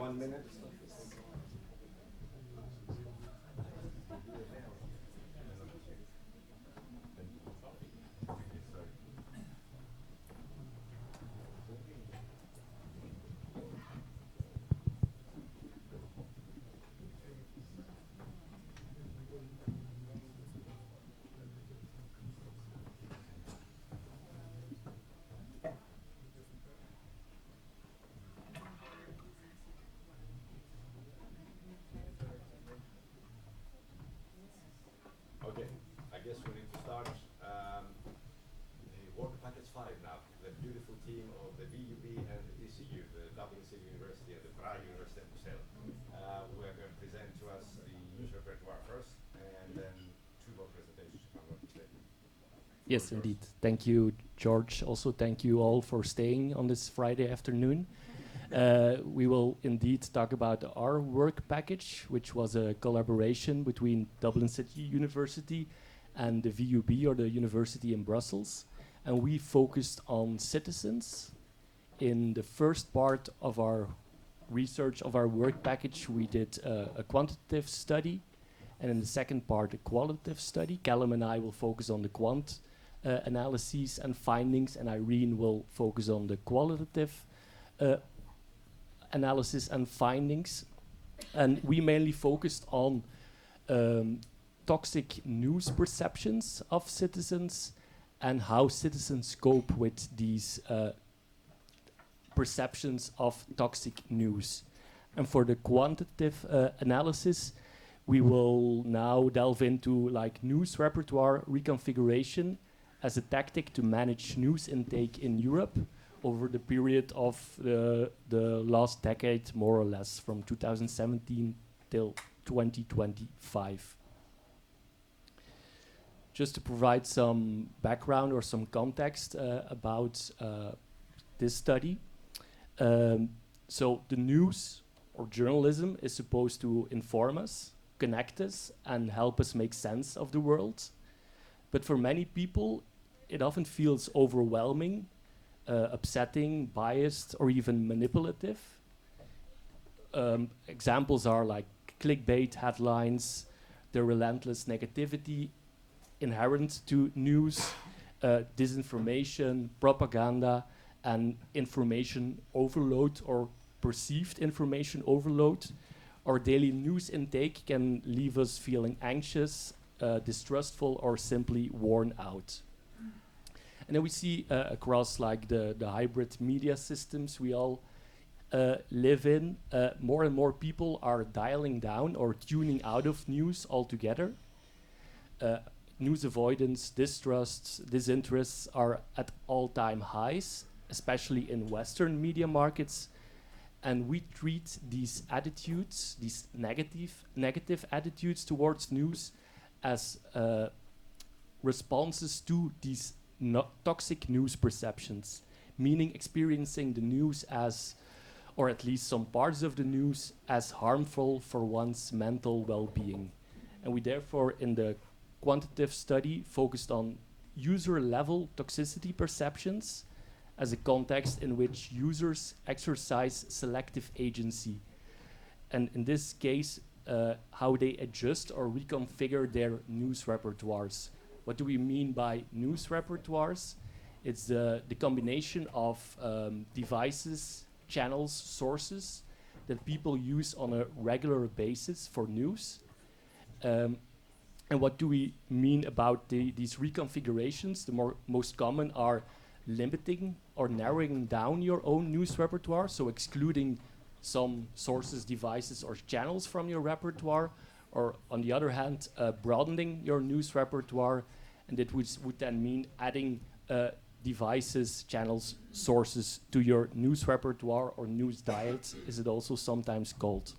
1 minute. Okay, I guess we need to start. The Water Package 5 now, the beautiful team of the VUB and the ECU, the Dublin City University and the Prague University of Brussels. We are going to present to us the news repertoire first, and then two more presentations, if I'm not mistaken. Yes, indeed. Thank you, George. Also, thank you all for staying on this Friday afternoon. We will indeed talk about our work package, which was a collaboration between Dublin City University and the VUB, or the University in Brussels. And we focused on citizens. In the first part of our research of our work package, we did a quantitative study. And in the second part, a qualitative study. Callum and I will focus on the quant analyses and findings, and Irene will focus on the qualitative analysis and findings. And we mainly focused on toxic news perceptions of citizens and how citizens cope with these perceptions of toxic news. And for the quantitative analysis, we will now delve into like news repertoire reconfiguration as a tactic to manage news intake in Europe over the period of the last decade, more or less, from 2017 till 2025. Just to provide some background or some context about this study. So the news or journalism is supposed to inform us, connect us, and help us make sense of the world. But for many people, it often feels overwhelming, upsetting, biased, or even manipulative. Examples are like clickbait headlines, the relentless negativity inherent to news, disinformation, propaganda, and information overload or perceived information overload. Our daily news intake can leave us feeling anxious, distrustful, or simply worn out. And then we see across like the hybrid media systems we all live in, more and more people are dialing down or tuning out of news altogether. News avoidance, distrust, disinterests are at all-time highs, especially in Western media markets. And we treat these attitudes, these negative attitudes towards news as responses to these toxic news perceptions, meaning experiencing the news as, or at least some parts of the news, as harmful for one's mental well-being. And we therefore, in the quantitative study, focused on user-level toxicity perceptions as a context in which users exercise selective agency. And in this case, how they adjust or reconfigure their news repertoires. What do we mean by news repertoires? It's the combination of devices, channels, sources that people use on a regular basis for news. And what do we mean about these reconfigurations? The most common are limiting or narrowing down your own news repertoire, so excluding some sources, devices, or channels from your repertoire, or on the other hand, broadening your news repertoire, and that would then mean adding devices, channels, sources to your news repertoire, or news diet, is it also sometimes called.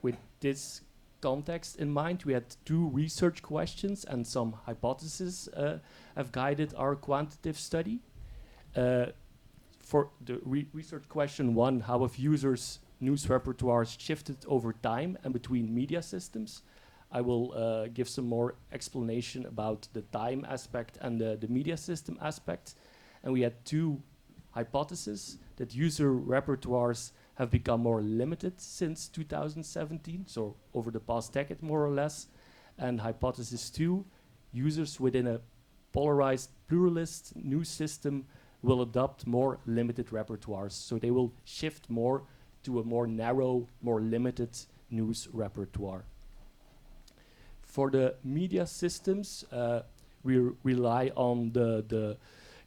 With this context in mind, we had two research questions and some hypotheses have guided our quantitative study. For the research question one, how have users' news repertoires shifted over time and between media systems? I will give some more explanation about the time aspect and the media system aspect. And we had two hypothesis that user repertoires have become more limited since 2017, so over the past decade more or less. And hypothesis 2, users within a polarized pluralist news system will adopt more limited repertoires. So they will shift more to a more narrow, more limited news repertoire. For the media systems, we rely on the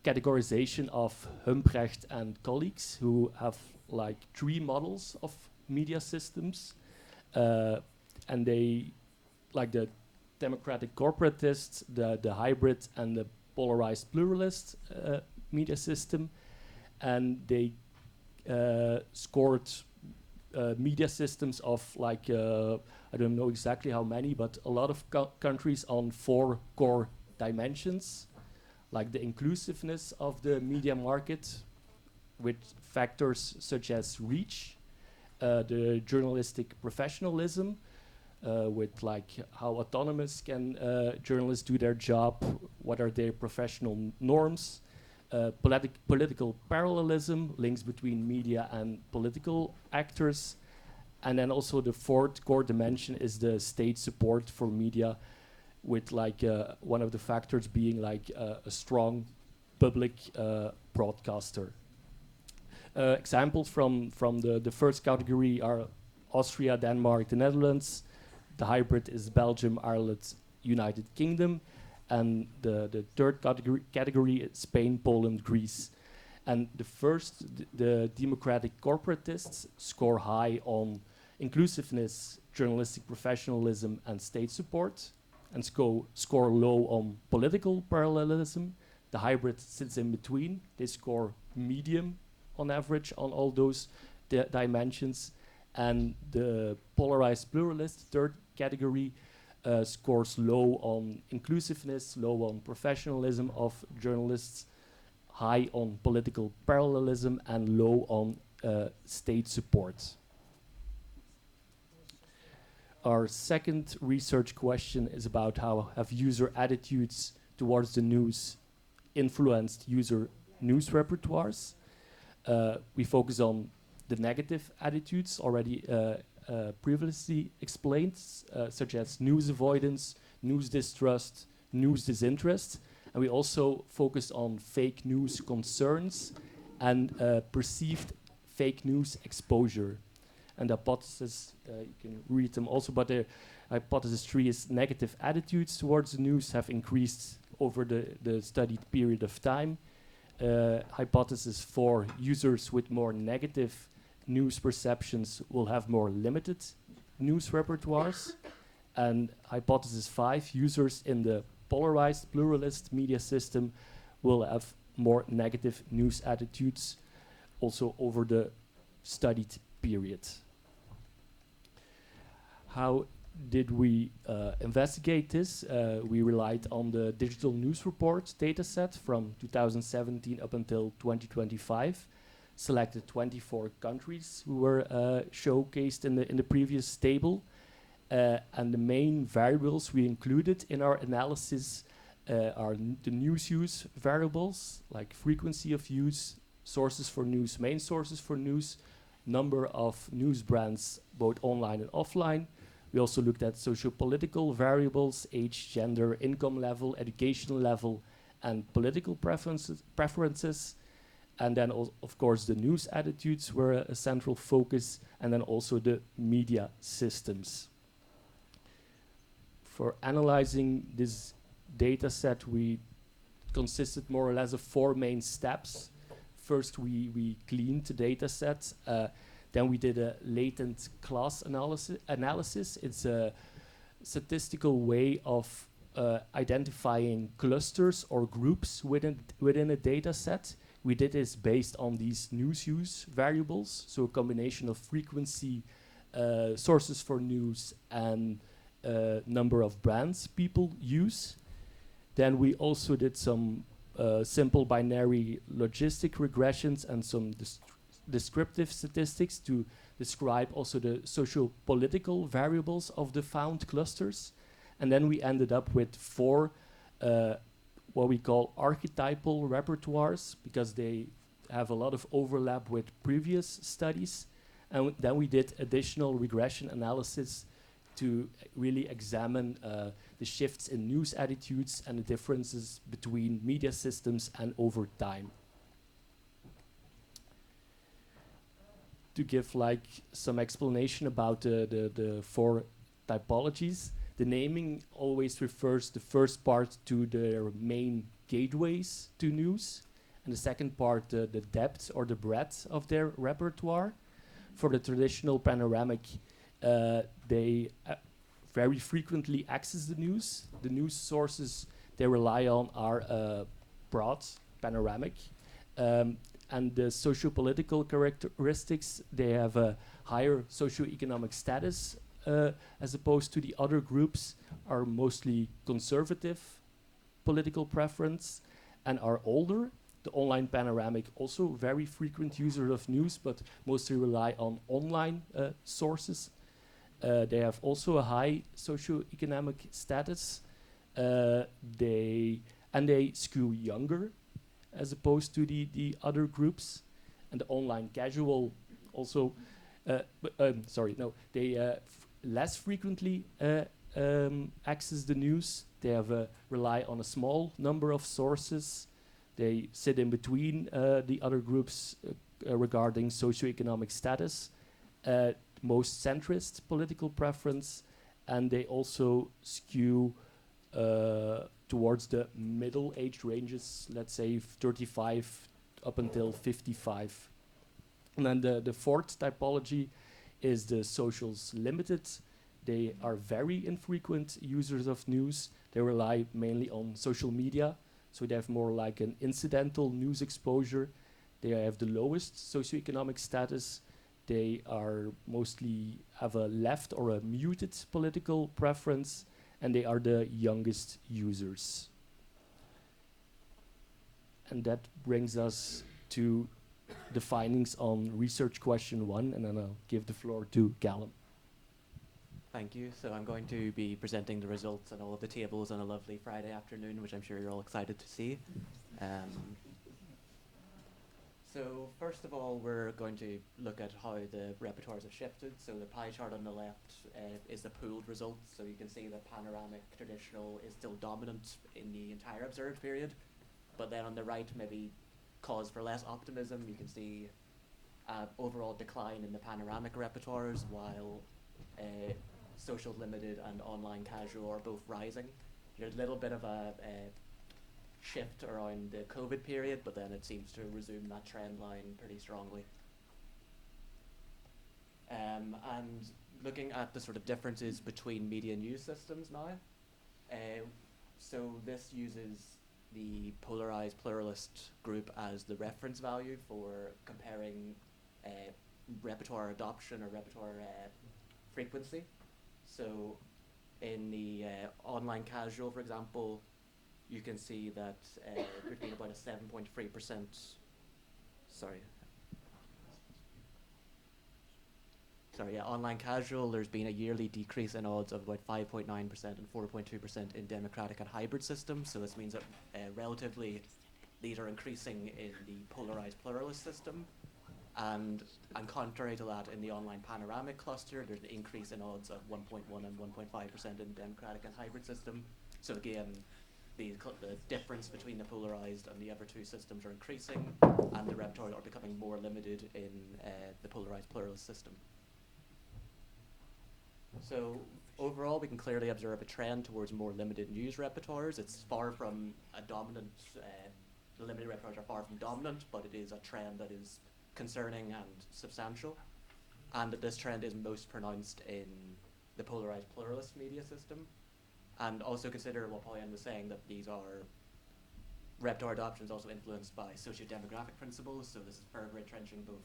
categorization of Humprecht and colleagues, who have like 3 models of media systems. And they, like the democratic corporatists, the hybrid and the polarized pluralist media system. And they scored media systems of like, I don't know exactly how many, but a lot of countries on 4 core dimensions, like the inclusiveness of the media market with factors such as reach, the journalistic professionalism, with like how autonomous can journalists do their job, what are their professional norms, political parallelism, links between media and political actors, and then also the 4th core dimension is the state support for media, with like one of the factors being like a strong public broadcaster. Examples from the first category are Austria, Denmark, the Netherlands. The hybrid is Belgium, Ireland, United Kingdom. And the 3rd category is Spain, Poland, Greece. And the democratic corporatists score high on inclusiveness, journalistic professionalism, and state support, and score low on political parallelism. The hybrid sits in between. They score medium on average on all those dimensions. And the polarized pluralist, 3rd category, scores low on inclusiveness, low on professionalism of journalists, high on political parallelism, and low on state support. Our second research question is about how have user attitudes towards the news influenced user news repertoires. We focus on the negative attitudes already previously explained, such as news avoidance, news distrust, news disinterest. And we also focus on fake news concerns and perceived fake news exposure. And the hypothesis, you can read them also, but the hypothesis 3 is negative attitudes towards the news have increased over the studied period of time. Hypothesis 4, users with more negative news perceptions will have more limited news repertoires. And hypothesis 5, users in the polarized pluralist media system will have more negative news attitudes also over the studied period. How did we investigate this? We relied on the digital news report dataset from 2017 up until 2025. Selected 24 countries who were showcased in the previous table. And the main variables we included in our analysis are the news use variables, like frequency of use, sources for news, main sources for news, number of news brands, both online and offline. We also looked at socio-political variables, age, gender, income level, educational level, and political preferences. And then, of course, the news attitudes were a central focus, and then also the media systems. For analyzing this data set, we consisted more or less of 4 main steps. First, we cleaned the data set. Then we did a latent class analysis. It's a statistical way of identifying clusters or groups within a data set. We did this based on these news use variables, so a combination of frequency, sources for news, and number of brands people use. Then we also did some simple binary logistic regressions and some descriptive statistics to describe also the socio-political variables of the found clusters. And then we ended up with 4 what we call archetypal repertoires, because they have a lot of overlap with previous studies. And then we did additional regression analysis to really examine the shifts in news attitudes and the differences between media systems and over time. To give like some explanation about the four typologies, the naming always refers the first part to their main gateways to news, and the second part the depth or the breadth of their repertoire. For the traditional panoramic, they very frequently access the news. The news sources they rely on are broad, panoramic, and the socio-political characteristics, they have a higher socio-economic status as opposed to the other groups are mostly conservative political preference and are older. The online panoramic also very frequent user of news, but mostly rely on online sources. They have also a high socio-economic status. They skew younger as opposed to the other groups. And the online casual also, they less frequently access the news. They have rely on a small number of sources. They sit in between the other groups regarding socioeconomic status, most centrist political preference, and they also skew towards the middle age ranges, let's say 35 up until 55. And then the fourth typology is the socials limited. They are very infrequent users of news. They rely mainly on social media. So they have more like an incidental news exposure. They have the lowest socioeconomic status. They are mostly have a left or a muted political preference, and they are the youngest users. And that brings us to the findings on research question 1, and then I'll give the floor to Callum. Thank you. So I'm going to be presenting the results and all of the tables on a lovely Friday afternoon, which I'm sure you're all excited to see. So first of all, we're going to look at how the repertoires have shifted. So the pie chart on the left is the pooled results. So you can see that panoramic traditional is still dominant in the entire observed period. But then on the right, maybe cause for less optimism. You can see overall decline in the panoramic repertoires, while social limited and online casual are both rising. There's a little bit of a shift around the COVID period, but then it seems to resume that trend line pretty strongly. And looking at the sort of differences between media news systems now. So this uses the polarized pluralist group as the reference value for comparing repertoire adoption or repertoire frequency. So in the online casual, for example, you can see that there's been about a 7.3%, online casual, there's been a yearly decrease in odds of about 5.9% and 4.2% in democratic and hybrid systems. So this means that relatively these are increasing in the polarized pluralist system. And contrary to that, in the online panoramic cluster, there's an increase in odds of 1.1 and 1.5% in democratic and hybrid system. So again, the difference between the polarized and the other two systems are increasing, and the repertoires are becoming more limited in the polarized pluralist system. So overall, we can clearly observe a trend towards more limited news repertoires. It's far from a dominant, the limited repertoires are far from dominant, but it is a trend that is concerning and substantial, and that this trend is most pronounced in the polarized pluralist media system. And also consider what Pauline was saying, that these are repertoire adoption is also influenced by socio-demographic principles. So this is further entrenching both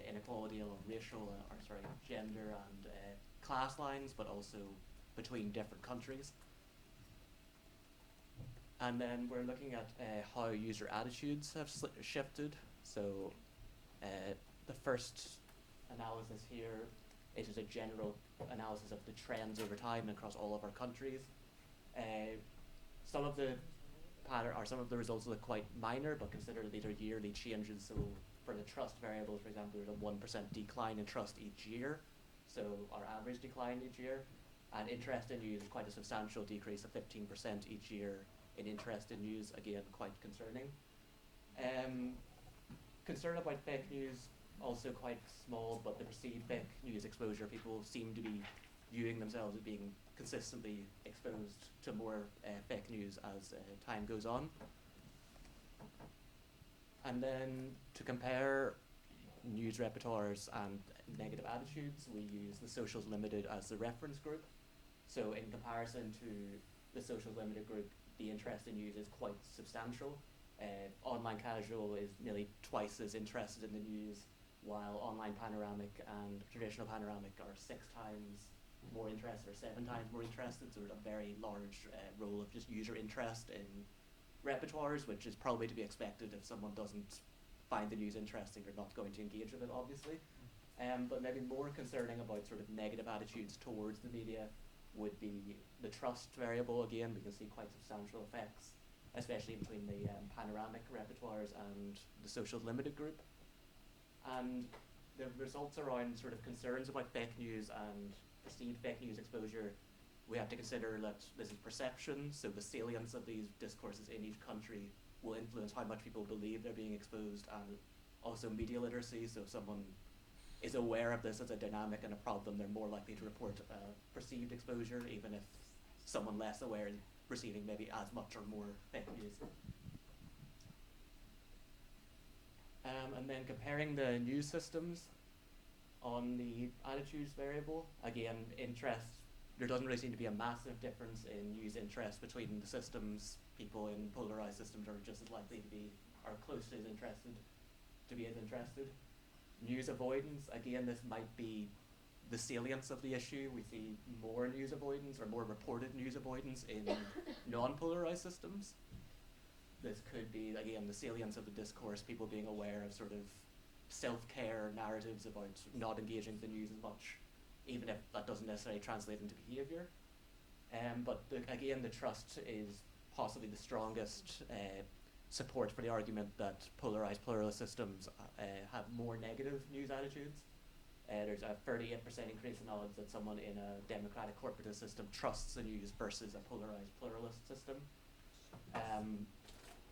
inequality along racial, gender and class lines, but also between different countries. And then we're looking at how user attitudes have shifted. So the first analysis here, it is a general analysis of the trends over time across all of our countries. Some of the pattern, or some of the results look quite minor, but consider that these are yearly changes. So for the trust variables, for example, there's a 1% decline in trust each year, so our average decline each year. And interest in news is quite a substantial decrease of 15% each year in interest in news, again, quite concerning. Concern about fake news, also quite small, but the perceived fake news exposure, people seem to be viewing themselves as being consistently exposed to more fake news as time goes on. And then to compare news repertoires and negative attitudes, we use the Socials Limited as the reference group. So in comparison to the Socials Limited group, the interest in news is quite substantial. Online casual is nearly twice as interested in the news, while online panoramic and traditional panoramic are 6 times more interested or 7 times more interested. So there's a very large role of just user interest in repertoires, which is probably to be expected. If someone doesn't find the news interesting, they're not going to engage with it, obviously. But maybe more concerning about sort of negative attitudes towards the media would be the trust variable. Again, we can see quite substantial effects, especially between the panoramic repertoires and the Socials Limited group. And the results around sort of concerns about fake news and perceived fake news exposure, we have to consider that this is perception, so the salience of these discourses in each country will influence how much people believe they're being exposed, and also media literacy. So if someone is aware of this as a dynamic and a problem, they're more likely to report perceived exposure, even if someone less aware is receiving maybe as much or more fake news. And then comparing the news systems on the attitudes variable, again, interest, there doesn't really seem to be a massive difference in news interest between the systems. People in polarized systems are just as likely to be, or close to as interested, to be as interested. News avoidance, again, this might be the salience of the issue. We see more news avoidance or more reported news avoidance in non-polarized systems. This could be, again, the salience of the discourse, people being aware of sort of self-care narratives about not engaging with the news as much, even if that doesn't necessarily translate into behavior. But again, the trust is possibly the strongest support for the argument that polarized pluralist systems have more negative news attitudes. There's a 38% increase in odds that someone in a democratic corporatist system trusts the news versus a polarized pluralist system.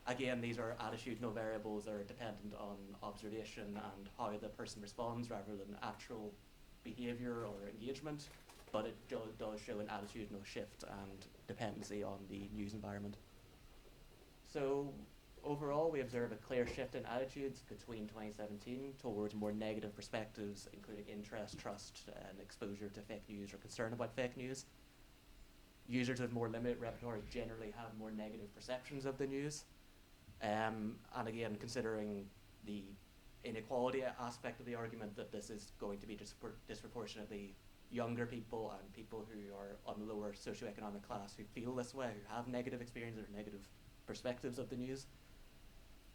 Again, these are attitudinal variables that are dependent on observation and how the person responds rather than actual behavior or engagement, but it does show an attitudinal shift and dependency on the news environment. So overall, we observe a clear shift in attitudes between 2017 towards more negative perspectives, including interest, trust, and exposure to fake news or concern about fake news. Users with more limited repertoire generally have more negative perceptions of the news. And again, considering the inequality aspect of the argument, that this is going to be disproportionately younger people and people who are on the lower socioeconomic class who feel this way, who have negative experiences or negative perspectives of the news.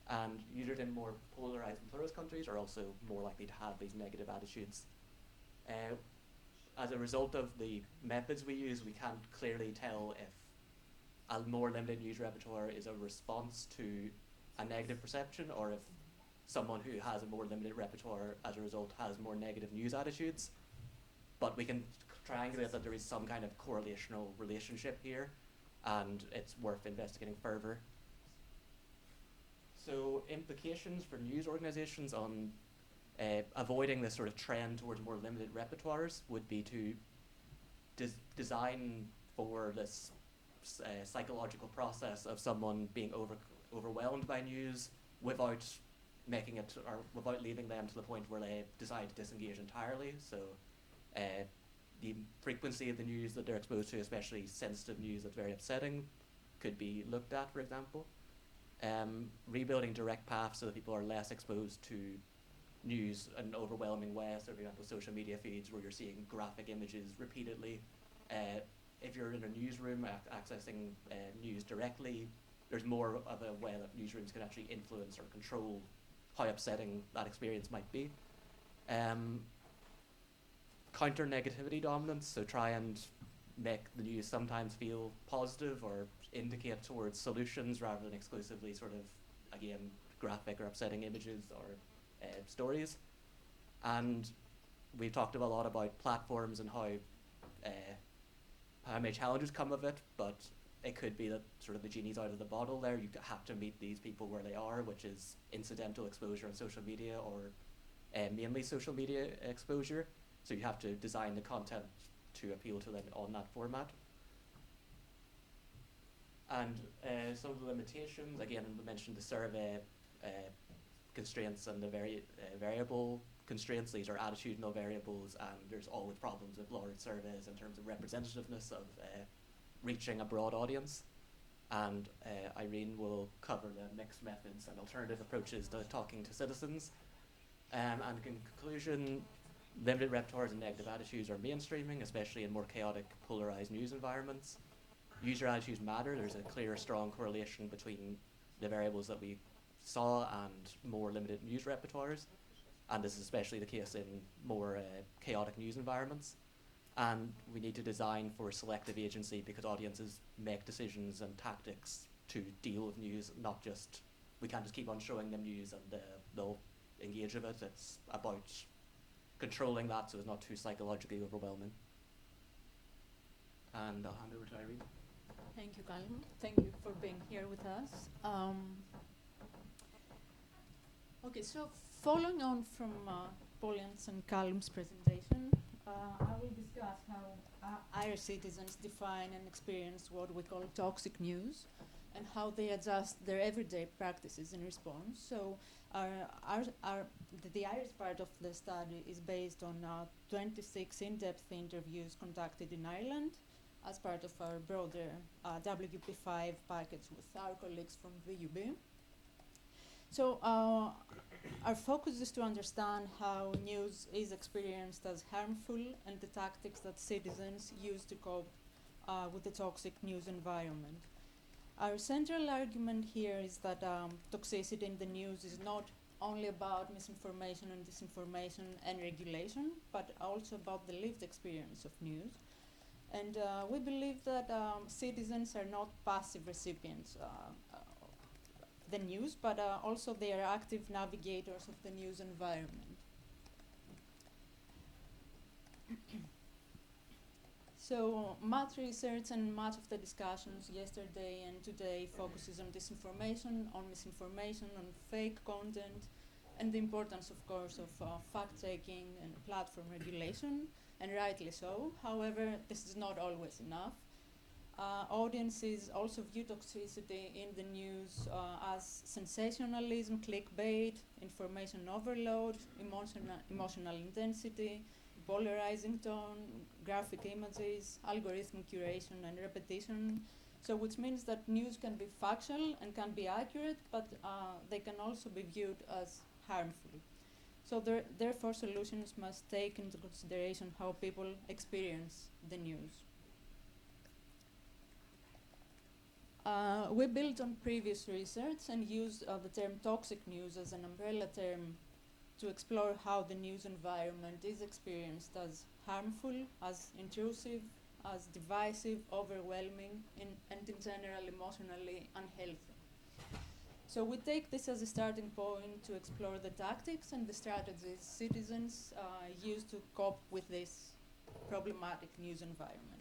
And users in more polarized and pluralist countries are also more likely to have these negative attitudes. As a result of the methods we use, we can't clearly tell if a more limited news repertoire is a response to a negative perception, or if someone who has a more limited repertoire as a result has more negative news attitudes. But we can triangulate that there is some kind of correlational relationship here, and it's worth investigating further. So implications for news organizations on avoiding this sort of trend towards more limited repertoires would be to design for this psychological process of someone being overwhelmed by news without making it, or without leaving them to the point where they decide to disengage entirely. So the frequency of the news that they're exposed to, especially sensitive news that's very upsetting, could be looked at, for example. Rebuilding direct paths so that people are less exposed to news in an overwhelming way. So for example, social media feeds where you're seeing graphic images repeatedly. If you're in a newsroom accessing news directly, there's more of a way that newsrooms can actually influence or control how upsetting that experience might be. Counter negativity dominance, so try and make the news sometimes feel positive or indicate towards solutions rather than exclusively sort of, again, graphic or upsetting images or stories. And we've talked a lot about platforms and how many challenges come of it, but it could be that sort of the genie's out of the bottle there. You have to meet these people where they are, which is incidental exposure on social media or mainly social media exposure. So you have to design the content to appeal to them on that format. And some of the limitations, again, we mentioned the survey constraints and the variable constraints. These are attitudinal variables, and there's always problems with large surveys in terms of representativeness of reaching a broad audience. And Irene will cover the mixed methods and alternative approaches to talking to citizens. And in conclusion, limited repertoires and negative attitudes are mainstreaming, especially in more chaotic, polarized news environments. User attitudes matter. There's a clear, strong correlation between the variables that we saw and more limited news repertoires. And this is especially the case in more chaotic news environments. And we need to design for selective agency because audiences make decisions and tactics to deal with news, not just, we can't just keep on showing them news and they'll engage with it. It's about controlling that so it's not too psychologically overwhelming. And I'll hand over to Irene. Thank you, Callum. Thank you for being here with us. Okay, so following on from Pauline's and Callum's presentation, I will discuss how Irish citizens define and experience what we call toxic news and how they adjust their everyday practices in response. So the Irish part of the study is based on 26 in-depth interviews conducted in Ireland as part of our broader WP5 package with our colleagues from VUB. So our focus is to understand how news is experienced as harmful and the tactics that citizens use to cope with the toxic news environment. Our central argument here is that toxicity in the news is not only about misinformation and disinformation and regulation, but also about the lived experience of news. And we believe that citizens are not passive recipients of the news, but also they are active navigators of the news environment. So much research and much of the discussions yesterday and today focuses on disinformation, on misinformation, on fake content, and the importance, of course, of fact-checking and platform regulation, and rightly so. However, this is not always enough. Audiences also view toxicity in the news as sensationalism, clickbait, information overload, emotional intensity, polarizing tone, graphic images, algorithmic curation and repetition. So which means that news can be factual and can be accurate, but they can also be viewed as harmful. So therefore solutions must take into consideration how people experience the news. We built on previous research and used the term toxic news as an umbrella term to explore how the news environment is experienced as harmful, as intrusive, as divisive, overwhelming, and in general emotionally unhealthy. So we take this as a starting point to explore the tactics and the strategies citizens use to cope with this problematic news environment.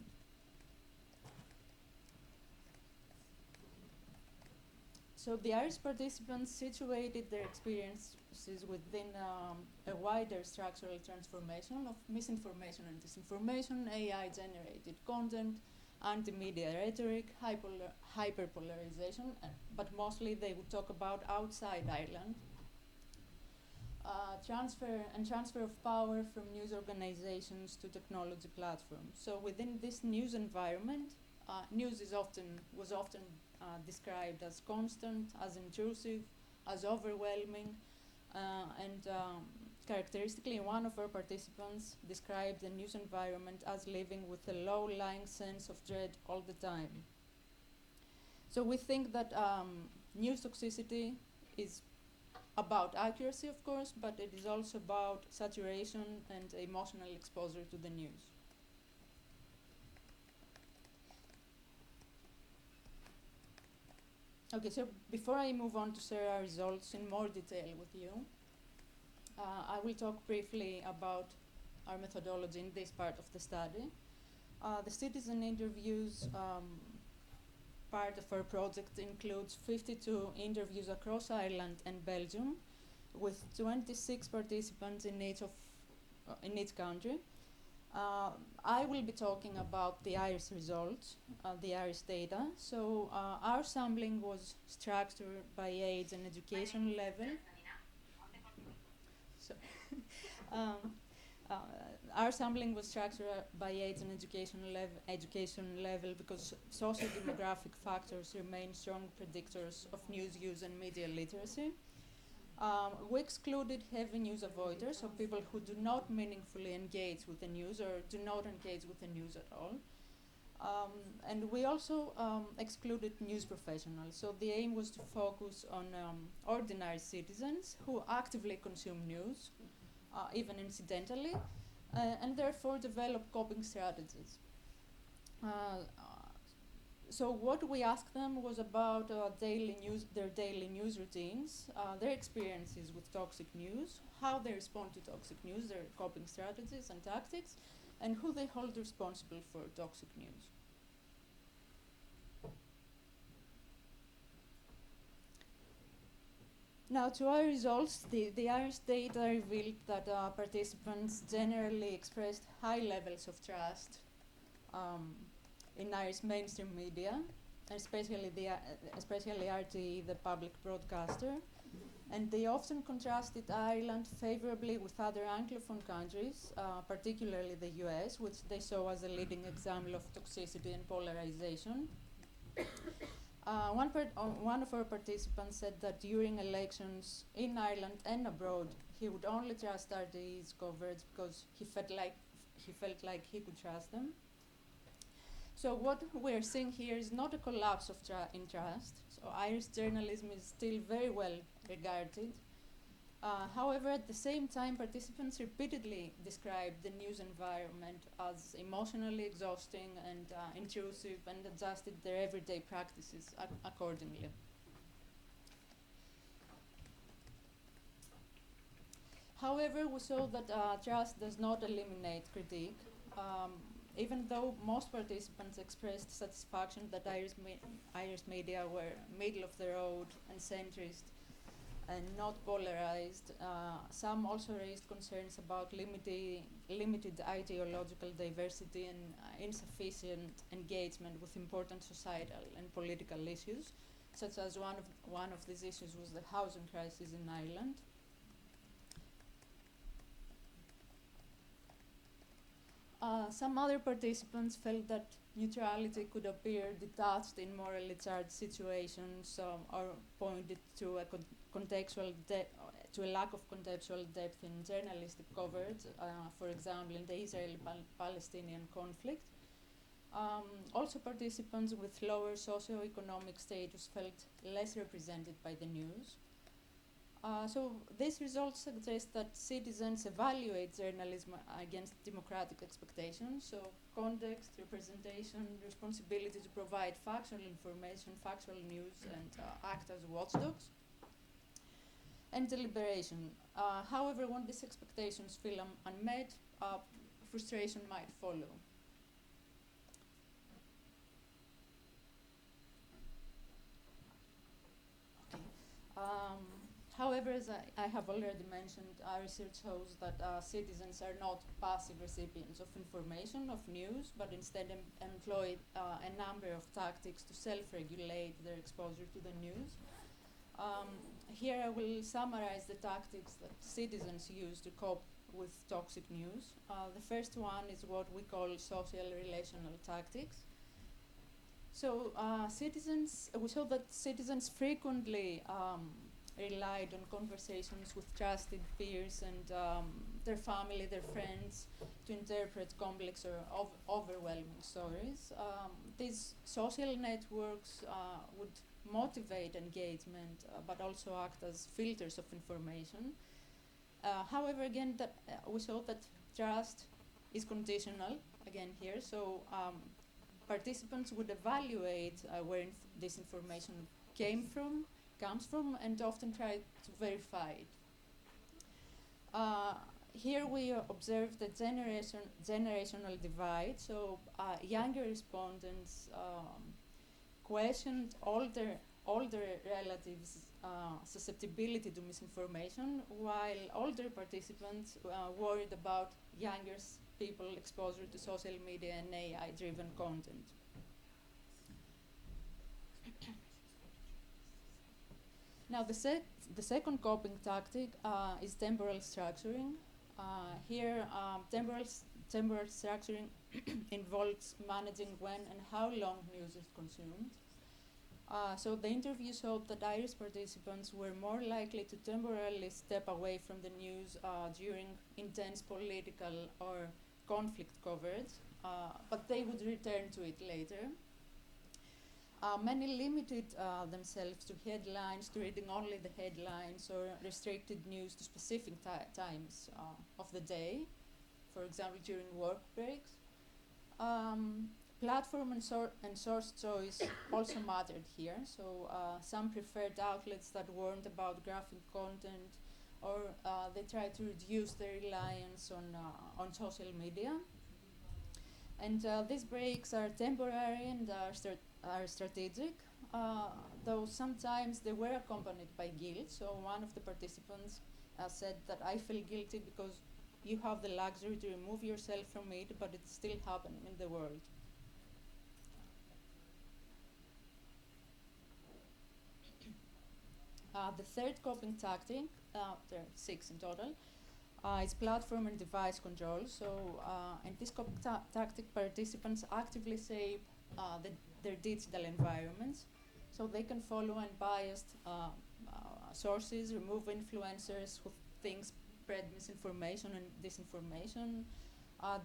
So the Irish participants situated their experiences within a wider structural transformation of misinformation and disinformation, AI-generated content, anti-media rhetoric, hyperpolarization, but mostly they would talk about outside Ireland. Transfer of power from news organizations to technology platforms. So within this news environment, news was often described as constant, as intrusive, as overwhelming, and characteristically, one of our participants described the news environment as living with a low-lying sense of dread all the time. So we think that news toxicity is about accuracy, of course, but it is also about saturation and emotional exposure to the news. Okay, so before I move on to share our results in more detail with you, I will talk briefly about our methodology in this part of the study. The citizen interviews part of our project includes 52 interviews across Ireland and Belgium, with 26 participants in each country. I will be talking about the Irish results, the Irish data. So our sampling was structured by age and education level. So, um, uh, our sampling was structured by age and education level because socio-demographic factors remain strong predictors of news use and media literacy. We excluded heavy news avoiders, so people who do not meaningfully engage with the news or do not engage with the news at all. And we also excluded news professionals. So the aim was to focus on ordinary citizens who actively consume news, even incidentally, and therefore develop coping strategies. So what we asked them was about their daily news routines, their experiences with toxic news, how they respond to toxic news, their coping strategies and tactics, and who they hold responsible for toxic news. Now, to our results, the Irish data revealed that participants generally expressed high levels of trust in Irish mainstream media, especially RTE, the public broadcaster, and they often contrasted Ireland favorably with other Anglophone countries, particularly the US, which they saw as a leading example of toxicity and polarization. One of our participants said that during elections in Ireland and abroad, he would only trust RTE's coverage because he felt like he could trust them. So what we're seeing here is not a collapse of in trust. So Irish journalism is still very well regarded. However, at the same time, participants repeatedly described the news environment as emotionally exhausting and intrusive, and adjusted their everyday practices accordingly. However, we saw that trust does not eliminate critique. Even though most participants expressed satisfaction that Irish media were middle of the road and centrist and not polarized, some also raised concerns about limited ideological diversity and insufficient engagement with important societal and political issues, such as one of these issues was the housing crisis in Ireland. Some other participants felt that neutrality could appear detached in morally charged situations, or pointed to a lack of contextual depth in journalistic coverage, for example, in the Israeli-Palestinian conflict. Also, participants with lower socioeconomic status felt less represented by the news. So these results suggest that citizens evaluate journalism against democratic expectations, so context, representation, responsibility to provide factual information, factual news, and act as watchdogs, and deliberation. However, when these expectations feel unmet, frustration might follow. However, as I have already mentioned, our research shows that citizens are not passive recipients of information, of news, but instead employ a number of tactics to self-regulate their exposure to the news. Here I will summarize the tactics that citizens use to cope with toxic news. The first one is what we call social relational tactics. So we saw that citizens frequently relied on conversations with trusted peers and their family, their friends, to interpret complex or overwhelming stories. These social networks would motivate engagement, but also act as filters of information. However, again, we saw that trust is conditional, again here, so participants would evaluate where this information comes from, and often try to verify it. Here we observe the generational divide. So younger respondents questioned older relatives' susceptibility to misinformation, while older participants worried about younger people exposure to social media and AI-driven content. Now, the second coping tactic is temporal structuring. Here, temporal structuring involves managing when and how long news is consumed. So the interview showed that Irish participants were more likely to temporarily step away from the news during intense political or conflict coverage, but they would return to it later. Many limited themselves to headlines, to reading only the headlines, or restricted news to specific times of the day, for example, during work breaks. Platform and source choice also mattered here. So some preferred outlets that warned about graphic content, or they tried to reduce their reliance on social media. And these breaks are temporary and are strategic, though sometimes they were accompanied by guilt. So one of the participants said that I feel guilty because you have the luxury to remove yourself from it, but it's still happening in the world. The third coping tactic, there are 6 in total, is platform and device control. So, in this coping tactic, participants actively shape their digital environments, so they can follow unbiased sources, remove influencers who think spread misinformation and disinformation,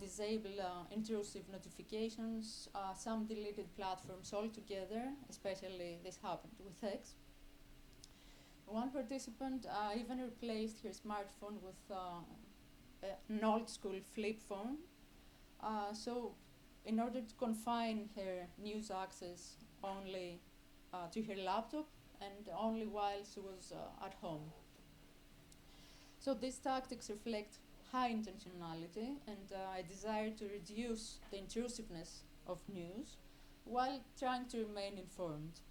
disable intrusive notifications. Some deleted platforms altogether, especially this happened with X. One participant even replaced her smartphone with an old school flip phone. So in order to confine her news access only to her laptop and only while she was at home. So these tactics reflect high intentionality and a desire to reduce the intrusiveness of news while trying to remain informed.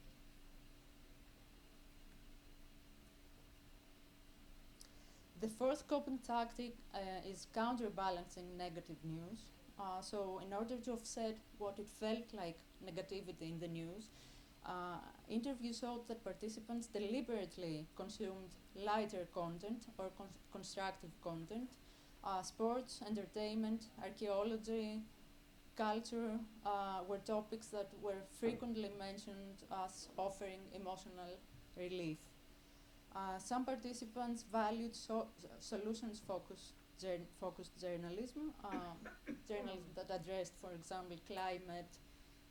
The fourth coping tactic is counterbalancing negative news. So in order to offset what it felt like negativity in the news, interviews showed that participants deliberately consumed lighter content or constructive content. Sports, entertainment, archaeology, culture were topics that were frequently mentioned as offering emotional relief. Some participants valued solutions-focused journalism, journalism that addressed, for example, climate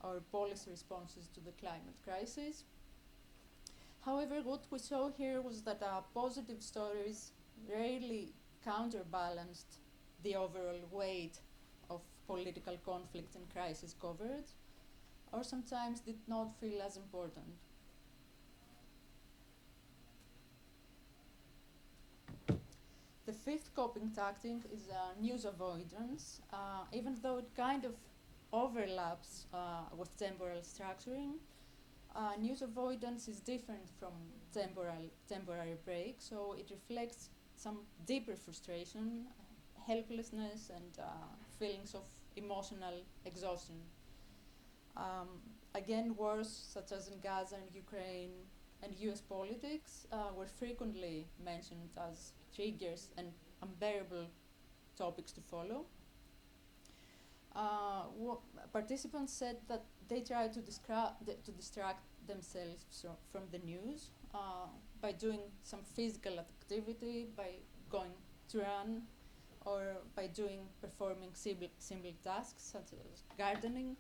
or policy responses to the climate crisis. However, what we saw here was that positive stories rarely counterbalanced the overall weight of political conflict and crisis coverage, or sometimes did not feel as important. The fifth coping tactic is news avoidance. Even though it kind of overlaps with temporal structuring, news avoidance is different from temporary break, so it reflects some deeper frustration, helplessness, and feelings of emotional exhaustion. Again, wars such as in Gaza and Ukraine and US politics were frequently mentioned as triggers and unbearable topics to follow. Participants said that they try to distract themselves from the news by doing some physical activity, by going to run, or by performing simple tasks such as gardening,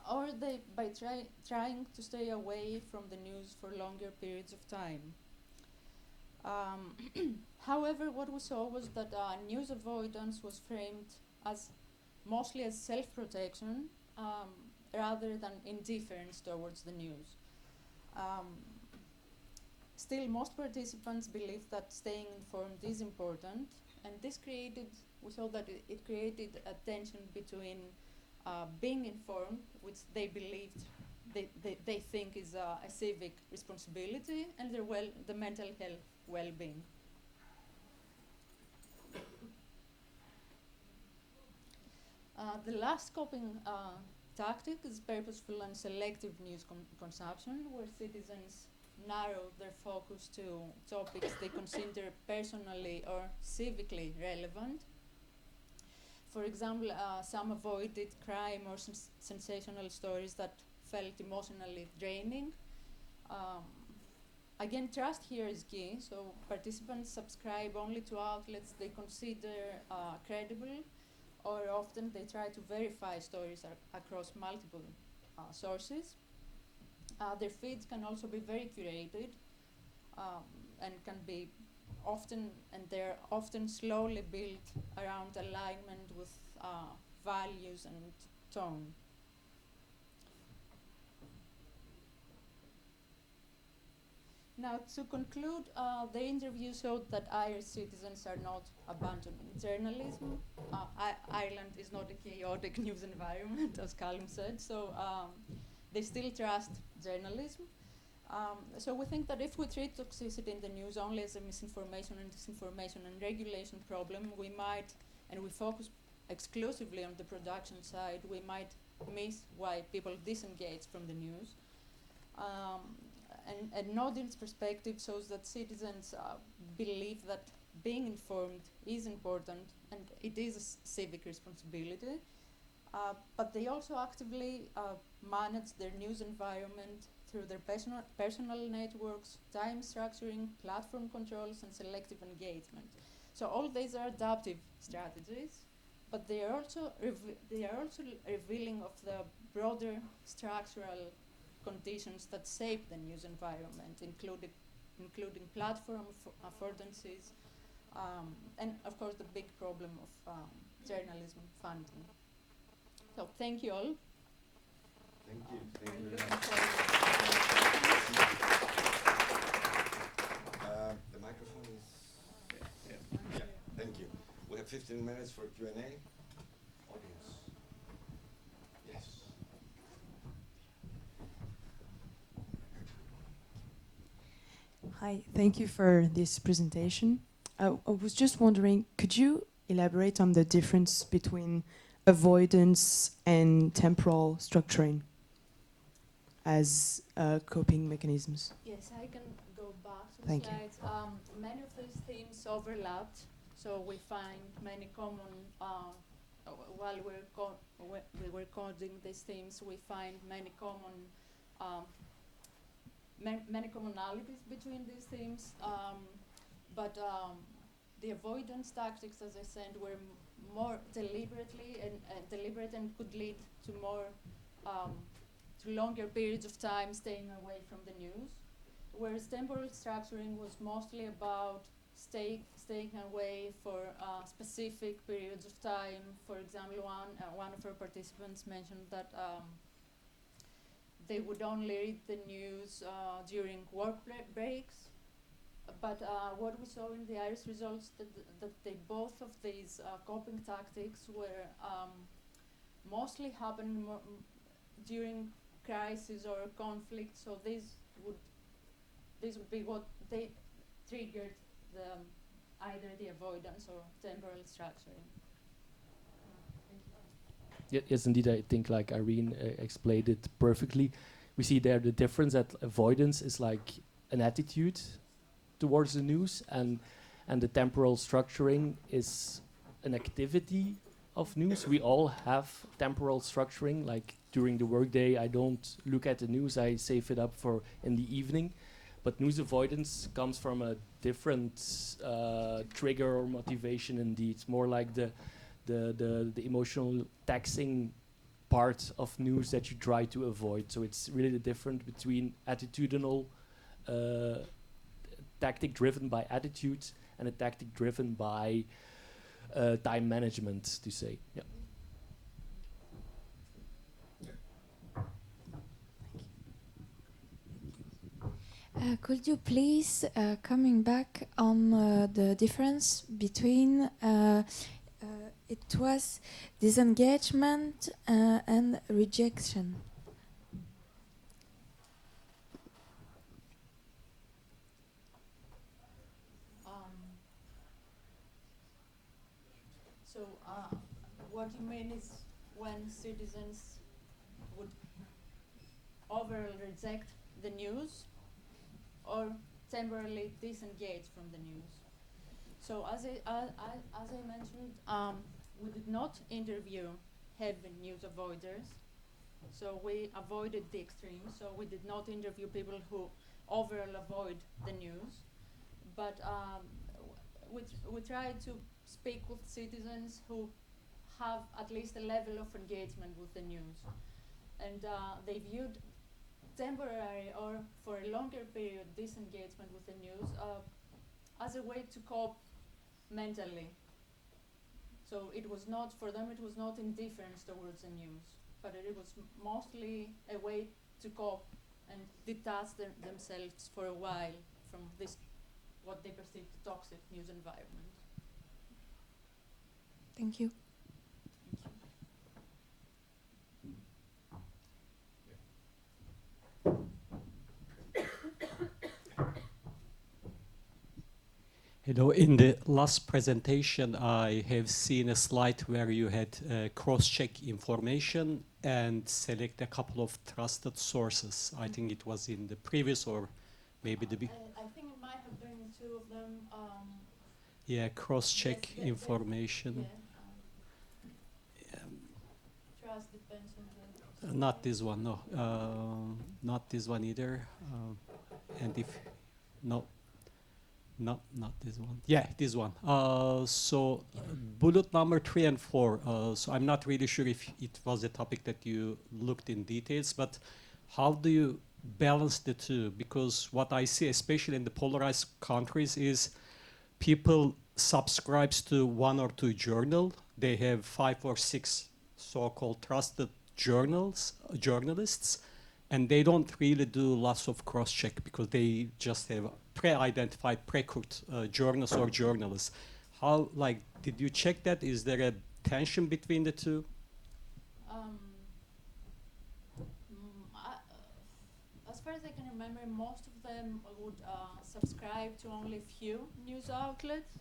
or by trying to stay away from the news for longer periods of time. However, what we saw was that news avoidance was framed as mostly as self-protection rather than indifference towards the news. Still, most participants believe that staying informed is important, and we saw that it created a tension between being informed, which they believed they think is a civic responsibility, and the mental health well-being. The last coping tactic is purposeful and selective news consumption, where citizens narrow their focus to topics they consider personally or civically relevant. For example, some avoided crime or sensational stories that felt emotionally draining. Again, trust here is key, so participants subscribe only to outlets they consider credible, or often they try to verify stories across multiple sources. Their feeds can also be very curated and they're often slowly built around alignment with values and tone. Now, to conclude, the interview showed that Irish citizens are not abandoning journalism. Ireland is not a chaotic news environment, as Callum said, so they still trust journalism. So we think that if we treat toxicity in the news only as a misinformation and disinformation and regulation problem, we focus exclusively on the production side, we might miss why people disengage from the news. And an audience perspective shows that citizens believe that being informed is important and it is a civic responsibility, but they also actively manage their news environment through their personal networks, time structuring, platform controls, and selective engagement. So all these are adaptive strategies, but they are also revealing of the broader structural conditions that shape the news environment, including platform affordances, and of course the big problem of journalism funding. So thank you all. Thank you. Thank you I'm very looking much. forward The microphone is... Yeah, thank you. We have 15 minutes for Q&A. Audience. Yes. Hi, thank you for this presentation. I was just wondering, could you elaborate on the difference between avoidance and temporal structuring as coping mechanisms? Yes, I can go back to the Thank you. slides. Many of these themes overlapped, so we find many common, while we were coding these themes, we find many commonalities between these themes, but the avoidance tactics, as I said, were more deliberate and could lead to to longer periods of time staying away from the news, whereas temporal structuring was mostly about staying away for specific periods of time. For example, one of our participants mentioned that they would only read the news during work breaks. But what we saw in the Irish results that both of these coping tactics were mostly happening during crisis or conflict. So this would be what they triggered either the avoidance or temporal structuring. Yes, indeed, I think like Irene explained it perfectly. We see there the difference that avoidance is like an attitude towards the news, and the temporal structuring is an activity of news. We all have temporal structuring, like during the workday I don't look at the news, I save it up for in the evening. But news avoidance comes from a different trigger or motivation indeed. It's more like the emotional taxing part of news that you try to avoid. So it's really the difference between attitudinal tactic driven by attitudes and a tactic driven by time management, to say. Yeah. Could you please, coming back on the difference between it was disengagement and rejection? So, what you mean is when citizens would overall reject the news or temporarily disengage from the news. So, as I mentioned, we did not interview heavy news avoiders. So we avoided the extremes. So we did not interview people who overall avoid the news, but we tried to speak with citizens who have at least a level of engagement with the news, and they viewed temporary or for a longer period disengagement with the news as a way to cope mentally. So it was not, for them it was not indifference towards the news, but it was mostly a way to cope and detach themselves for a while from this, what they perceived toxic news environment. Thank you. Hello, in the last presentation, I have seen a slide where you had cross-check information and select a couple of trusted sources. I think it was in the previous or maybe the big. I think it might have been two of them. Yeah, cross-check yes, information. Trust depends on the. Not this one, no. Not this one either. And if, no. Not this one. Yeah, this one. So bullet number 3 and 4. So I'm not really sure if it was a topic that you looked in details, but how do you balance the two? Because what I see, especially in the polarized countries, is people subscribes to 1 or 2 journal. They have 5 or 6 so-called trusted journalists, and they don't really do lots of cross-check because they just have pre-identified, pre-cooked journals or journalists. How, like, did you check that? Is there a tension between the two? As far as I can remember, most of them would subscribe to only few news outlets.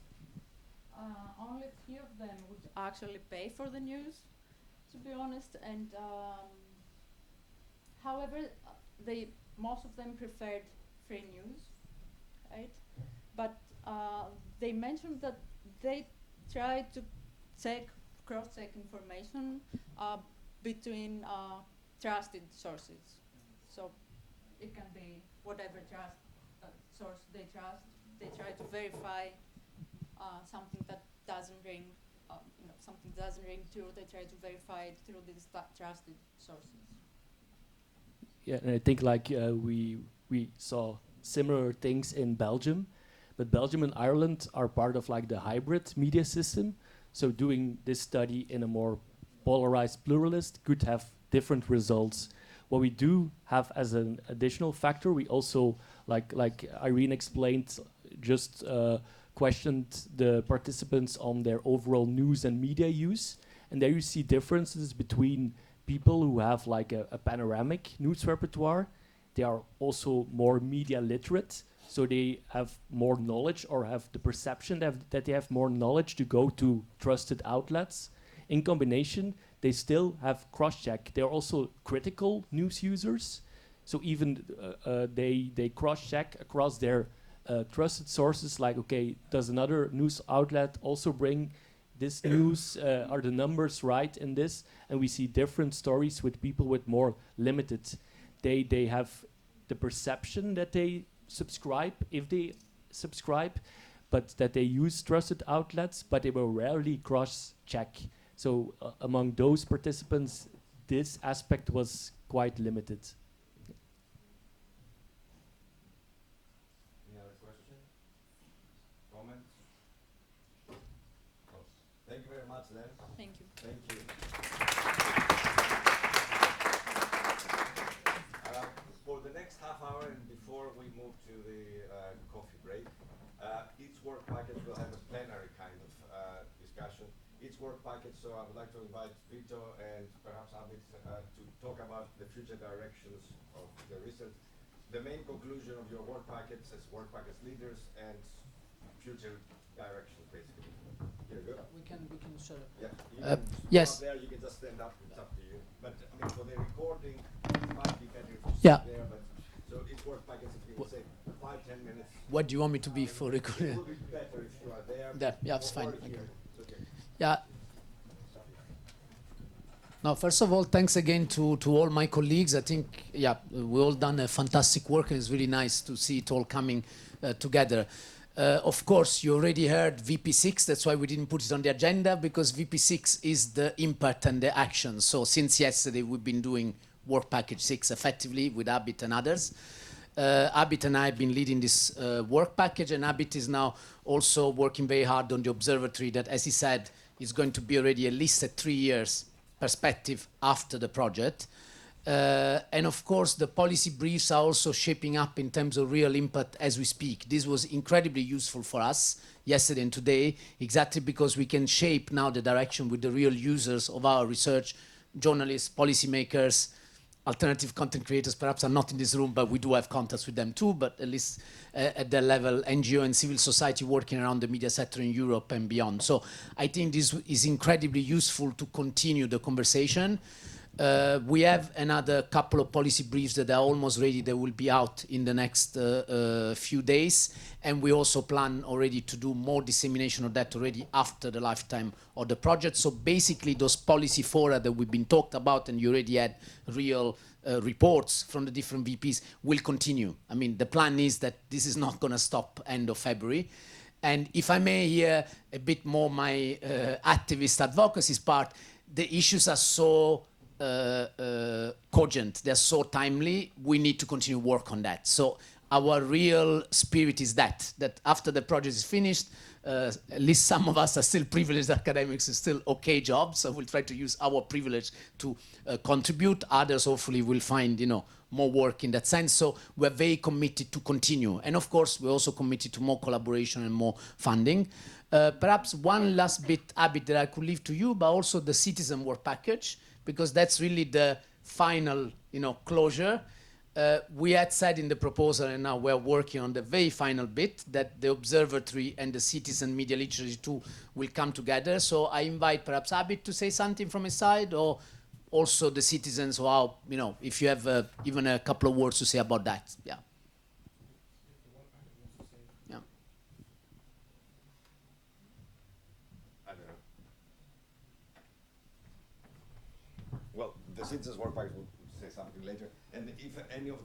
Only few of them would actually pay for the news, to be honest. And however, most of them preferred free news, right? But they mentioned that they tried to cross-check information between trusted sources. So it can be whatever source they trust. They try to verify something that doesn't ring, something doesn't ring true. They try to verify it through these trusted sources. Yeah, and I think like we saw similar things in Belgium, but Belgium and Ireland are part of like the hybrid media system. So doing this study in a more polarized pluralist could have different results. What we do have as an additional factor, we also, like Irene explained, just questioned the participants on their overall news and media use. And there you see differences between people who have like a panoramic news repertoire. They are also more media literate, so they have more knowledge or have the perception that they have more knowledge to go to trusted outlets. In combination, they still have cross-check. They're also critical news users, so even they cross-check across their trusted sources, like, okay, does another news outlet also bring this news? Are the numbers right in this? And we see different stories with people with more limited. They have the perception that they subscribe, if they subscribe, but that they use trusted outlets, but they will rarely cross-check. So among those participants, this aspect was quite limited. Any other questions? Comments? Oh, thank you very much, then. Thank you. Thank you. For the next half hour and before we move to the coffee break. Each work package will have a plenary kind of discussion. Each work package, so I would like to invite Vito and perhaps Abid to talk about the future directions of the research, the main conclusion of your work package as work package leaders, and future directions, basically. Here you go. We can share. Yeah, you can yes. there, you can just stand up, it's up to you. But I mean, for the recording, it might be better if you Yeah. sit there, but so each work package, if you can say 5-10 minutes. What do you want me to be for It recording? would be better if you are there. Yeah, it's or fine. here. Okay. It's okay. Yeah. Now, first of all, thanks again to all my colleagues. I think, yeah, we all done a fantastic work, and it's really nice to see it all coming together. Of course, you already heard VP6. That's why we didn't put it on the agenda, because VP6 is the impact and the action. So since yesterday, we've been doing work package 6 effectively with Abit and others. Abit and I have been leading this work package, and Abit is now also working very hard on the observatory that, as he said, is going to be already at least a 3 years perspective after the project. And of course, the policy briefs are also shaping up in terms of real impact as we speak. This was incredibly useful for us yesterday and today, exactly because we can shape now the direction with the real users of our research, journalists, policymakers, alternative content creators perhaps are not in this room, but we do have contacts with them too, but at least at the level, NGO and civil society working around the media sector in Europe and beyond. So I think this is incredibly useful to continue the conversation. We have another couple of policy briefs that are almost ready. They will be out in the next few days. And we also plan already to do more dissemination of that already after the lifetime of the project. So basically those policy fora that we've been talked about, and you already had real reports from the different VPs, will continue. I mean, the plan is that this is not going to stop end of February. And if I may hear a bit more my activist advocacy part, the issues are so cogent, they're so timely, we need to continue work on that. So our real spirit is that after the project is finished, at least some of us are still privileged academics, is still okay jobs, so we'll try to use our privilege to contribute. Others hopefully will find, more work in that sense. So we're very committed to continue. And of course, we're also committed to more collaboration and more funding. Perhaps one last bit, Abid, that I could leave to you, but also the citizen work package, because that's really the final, closure. We had said in the proposal, and now we're working on the very final bit, that the observatory and the citizen media literacy tool will come together. So I invite perhaps Abid to say something from his side, or also the citizens, or if you have even a couple of words to say about that. Yeah. Yeah. I don't know. Well, the citizens work package will say something later. And if any of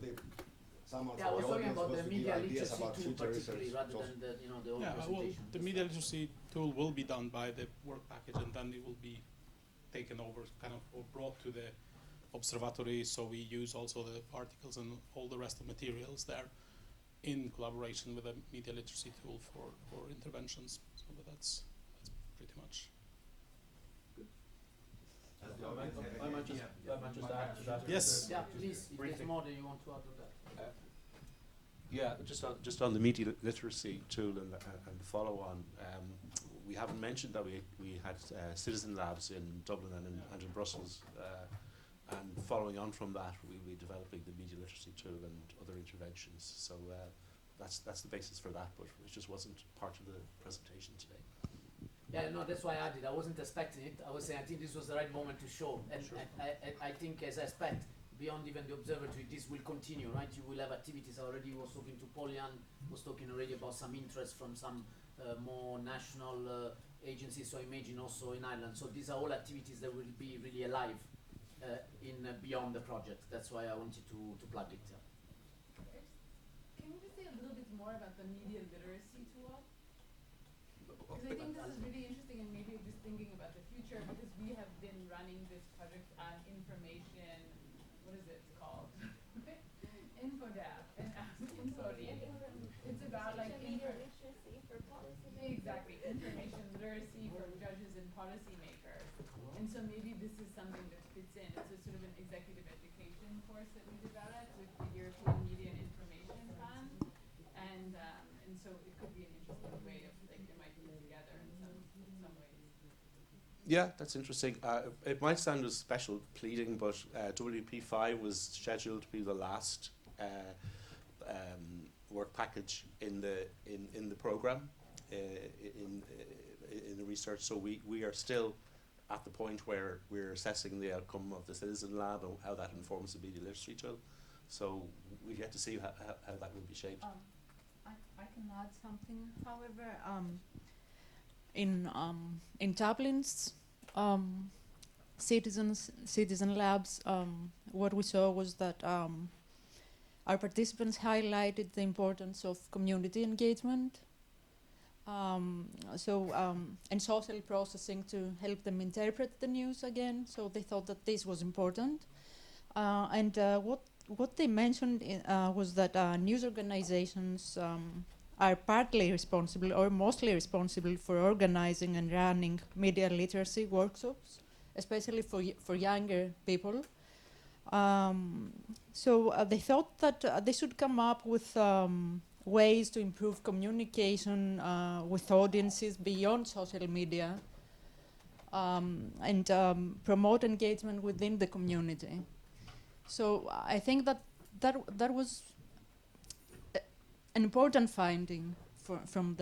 someone Yeah, I from was the talking audience about wants the to give media ideas literacy about tool future particularly, research, rather so- than the whole Yeah, well, presentation. the media literacy tool will be done by the work package, and then it will be taken over, kind of, or brought to the observatory. So we use also the articles and all the rest of materials there in collaboration with the media literacy tool for interventions. So but that's pretty much. I might just add to that. Yes. Yeah, please, if there's more that you want to add to that. Yeah, just on the media literacy tool and the follow-on, we haven't mentioned that we had citizen labs in Dublin and in Brussels, and following on from that, we'll be developing the media literacy tool and other interventions. So that's the basis for that, but it just wasn't part of the presentation today. Yeah, no, that's why I added. I wasn't expecting it. I was saying I think this was the right moment to show. And Sure. I think as I expect, beyond even the observatory, this will continue, right? You will have activities. I already was talking to Polian, was talking already about some interest from some more national agencies, so I imagine also in Ireland. So these are all activities that will be really alive in beyond the project. That's why I wanted to plug it. Yeah. Can you just say a little bit more about the media literacy tool? Because I think this is really interesting, and maybe just thinking about the future, because we have been running this project on information, what is it called? Infodap and Infodie. It's about like media literacy for policy. exactly, information literacy for judges and policymakers. And so maybe this is something that fits in. It's a sort of an executive education course that we developed with the European Media and Information Fund. and so it could be an interesting way of like they might be together in some ways. Yeah, that's interesting. It might sound as special pleading, but WP5 was scheduled to be the last work package in the program in the research. So we are still at the point where we're assessing the outcome of the Citizen Lab and how that informs the media literacy tool. So we've yet to see how that will be shaped. I can add something, however. In Dublin's citizen labs, what we saw was that our participants highlighted the importance of community engagement, and social processing to help them interpret the news again. So they thought that this was important, and what they mentioned was that news organizations are partly responsible or mostly responsible for organizing and running media literacy workshops, especially for younger people. So they thought that they should come up with ways to improve communication with audiences beyond social media and promote engagement within the community. So I think that was an important finding from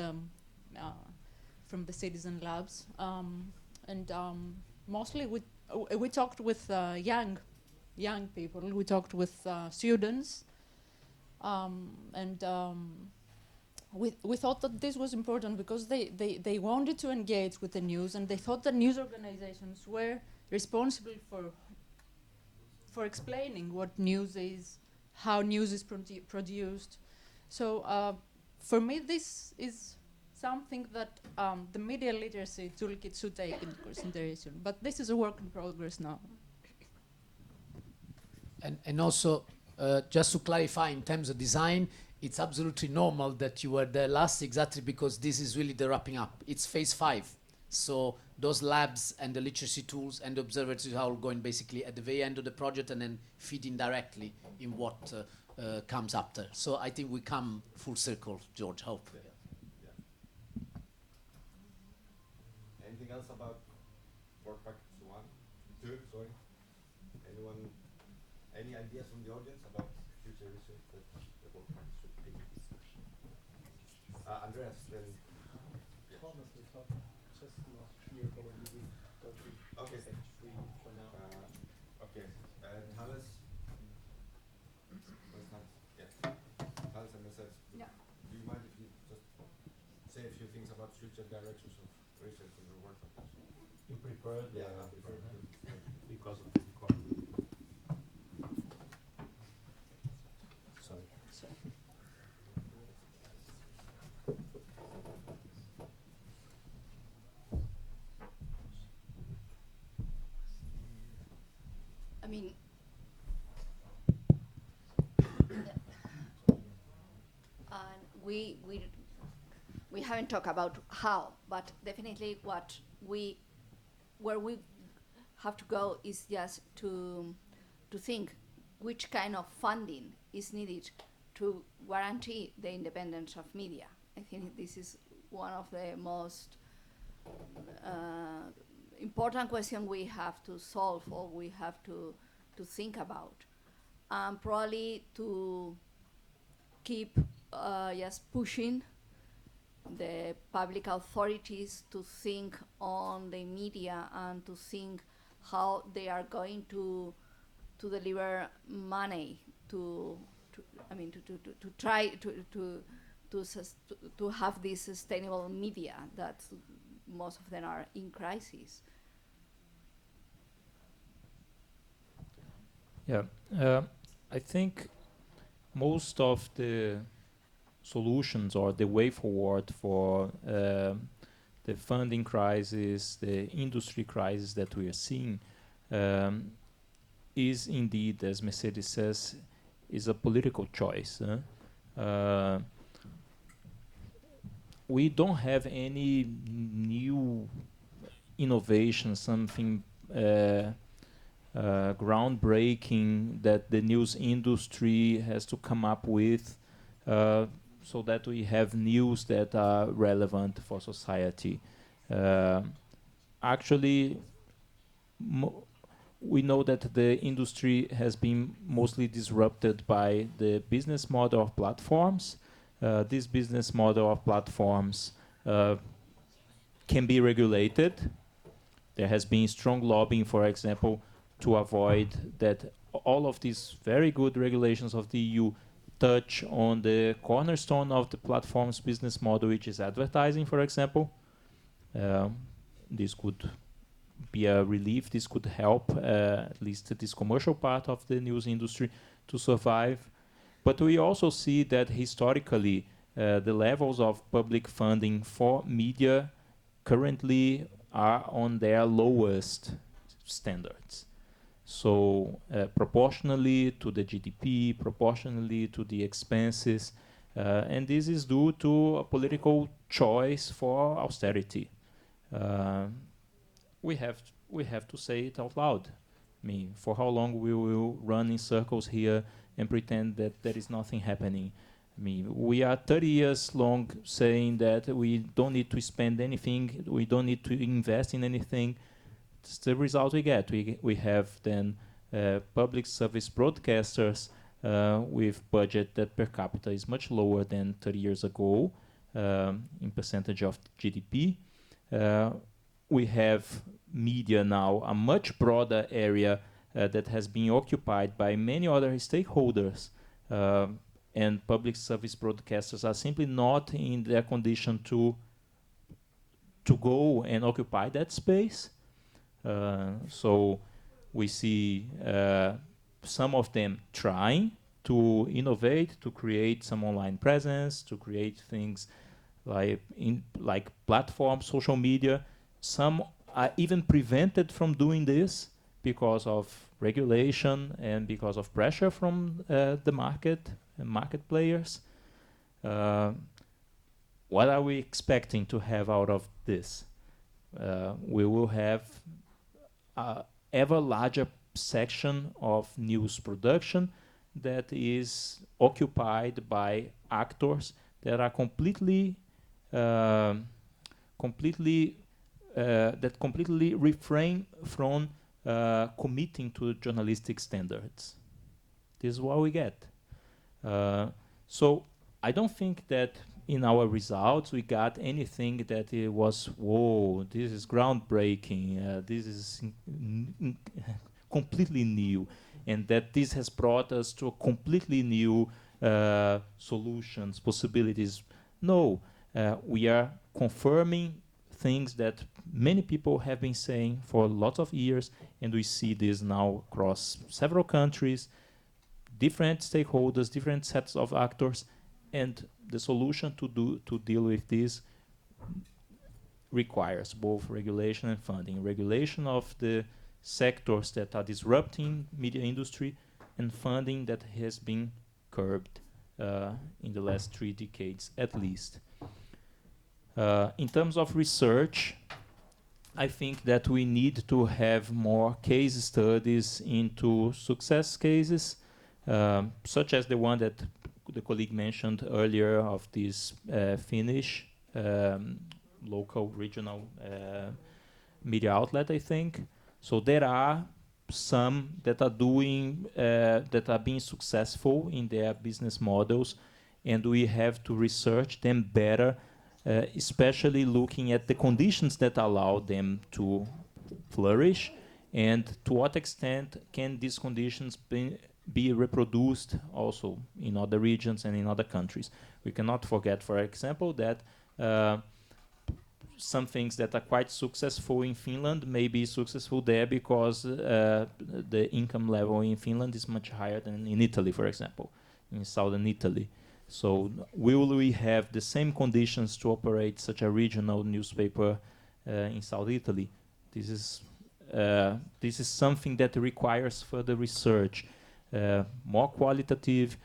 the citizen labs, and mostly we talked with young people. We talked with students, and we thought that this was important because they wanted to engage with the news, and they thought that news organizations were responsible for explaining what news is, how news is produced. So for me, this is something that the media literacy toolkit should take into consideration. But this is a work in progress now. And also, just to clarify, in terms of design, it's absolutely normal that you were there last, exactly because this is really the wrapping up. It's phase 5. So those labs and the literacy tools and the observatories are all going basically at the very end of the project and then feeding directly in what comes after. So I think we come full circle, George, hope. Yeah. Anything else about work package 2, sorry? Anyone, any ideas from the audience about future research that the work package should be? Andreas, then. Yeah. Thomas, we talked just last year, but we will go to Okay. stage 3 for now. Okay. Hannes? Where's Hannes? Yeah. Hannes and myself. Yeah. Do you mind if you just say a few things about future directions of research in your work package? You prepared? Yeah, I prepared. Because of the recording. Sorry. I mean, we haven't talked about how, but definitely where we have to go is just to think which kind of funding is needed to guarantee the independence of media. I think this is one of the most important questions we have to solve or we have to think about. Probably to keep just pushing the public authorities to think on the media and to think how they are going to deliver money to try to have this sustainable media that most of them are in crisis. Yeah, I think most of the solutions or the way forward for the funding crisis, the industry crisis that we are seeing, is indeed, as Mercedes says, is a political choice. We don't have any new innovation, something groundbreaking that the news industry has to come up with. so that we have news that are relevant for society. Actually, we know that the industry has been mostly disrupted by the business model of platforms. This business model of platforms can be regulated. There has been strong lobbying, for example, to avoid that all of these very good regulations of the EU touch on the cornerstone of the platform's business model, which is advertising, for example. This could be a relief. This could help at least this commercial part of the news industry to survive. But we also see that historically, the levels of public funding for media currently are on their lowest standards. So proportionally to the GDP, proportionally to the expenses, and this is due to a political choice for austerity. We have to say it out loud. I mean, for how long we will run in circles here and pretend that there is nothing happening? I mean, we are 30 years long saying that we don't need to spend anything, we don't need to invest in anything. It's the result we get. We have then public service broadcasters with budget that per capita is much lower than 30 years ago in percentage of GDP. We have media now, a much broader area that has been occupied by many other stakeholders, and public service broadcasters are simply not in their condition to go and occupy that space. So we see some of them trying to innovate, to create some online presence, to create things like platforms, social media. Some are even prevented from doing this because of regulation and because of pressure from the market and market players. What are we expecting to have out of this? We will have an ever larger section of news production that is occupied by actors that are completely refrain from committing to journalistic standards. This is what we get. So I don't think that in our results we got anything that it was, whoa, this is groundbreaking, this is completely new, and that this has brought us to a completely new solutions, possibilities. No, we are confirming things that many people have been saying for lots of years, and we see this now across several countries, different stakeholders, different sets of actors, and the solution to deal with this requires both regulation and funding. Regulation of the sectors that are disrupting media industry, and funding that has been curbed in the last 3 decades at least. In terms of research, I think that we need to have more case studies into success cases, such as the one that the colleague mentioned earlier of this Finnish local regional media outlet, I think. So there are some that are doing, that are being successful in their business models, and we have to research them better, especially looking at the conditions that allow them to flourish, and to what extent can these conditions be reproduced also in other regions and in other countries. We cannot forget, for example, that some things that are quite successful in Finland may be successful there because the income level in Finland is much higher than in Italy, for example, in southern Italy. So will we have the same conditions to operate such a regional newspaper in South Italy? This is something that requires further research, more qualitative,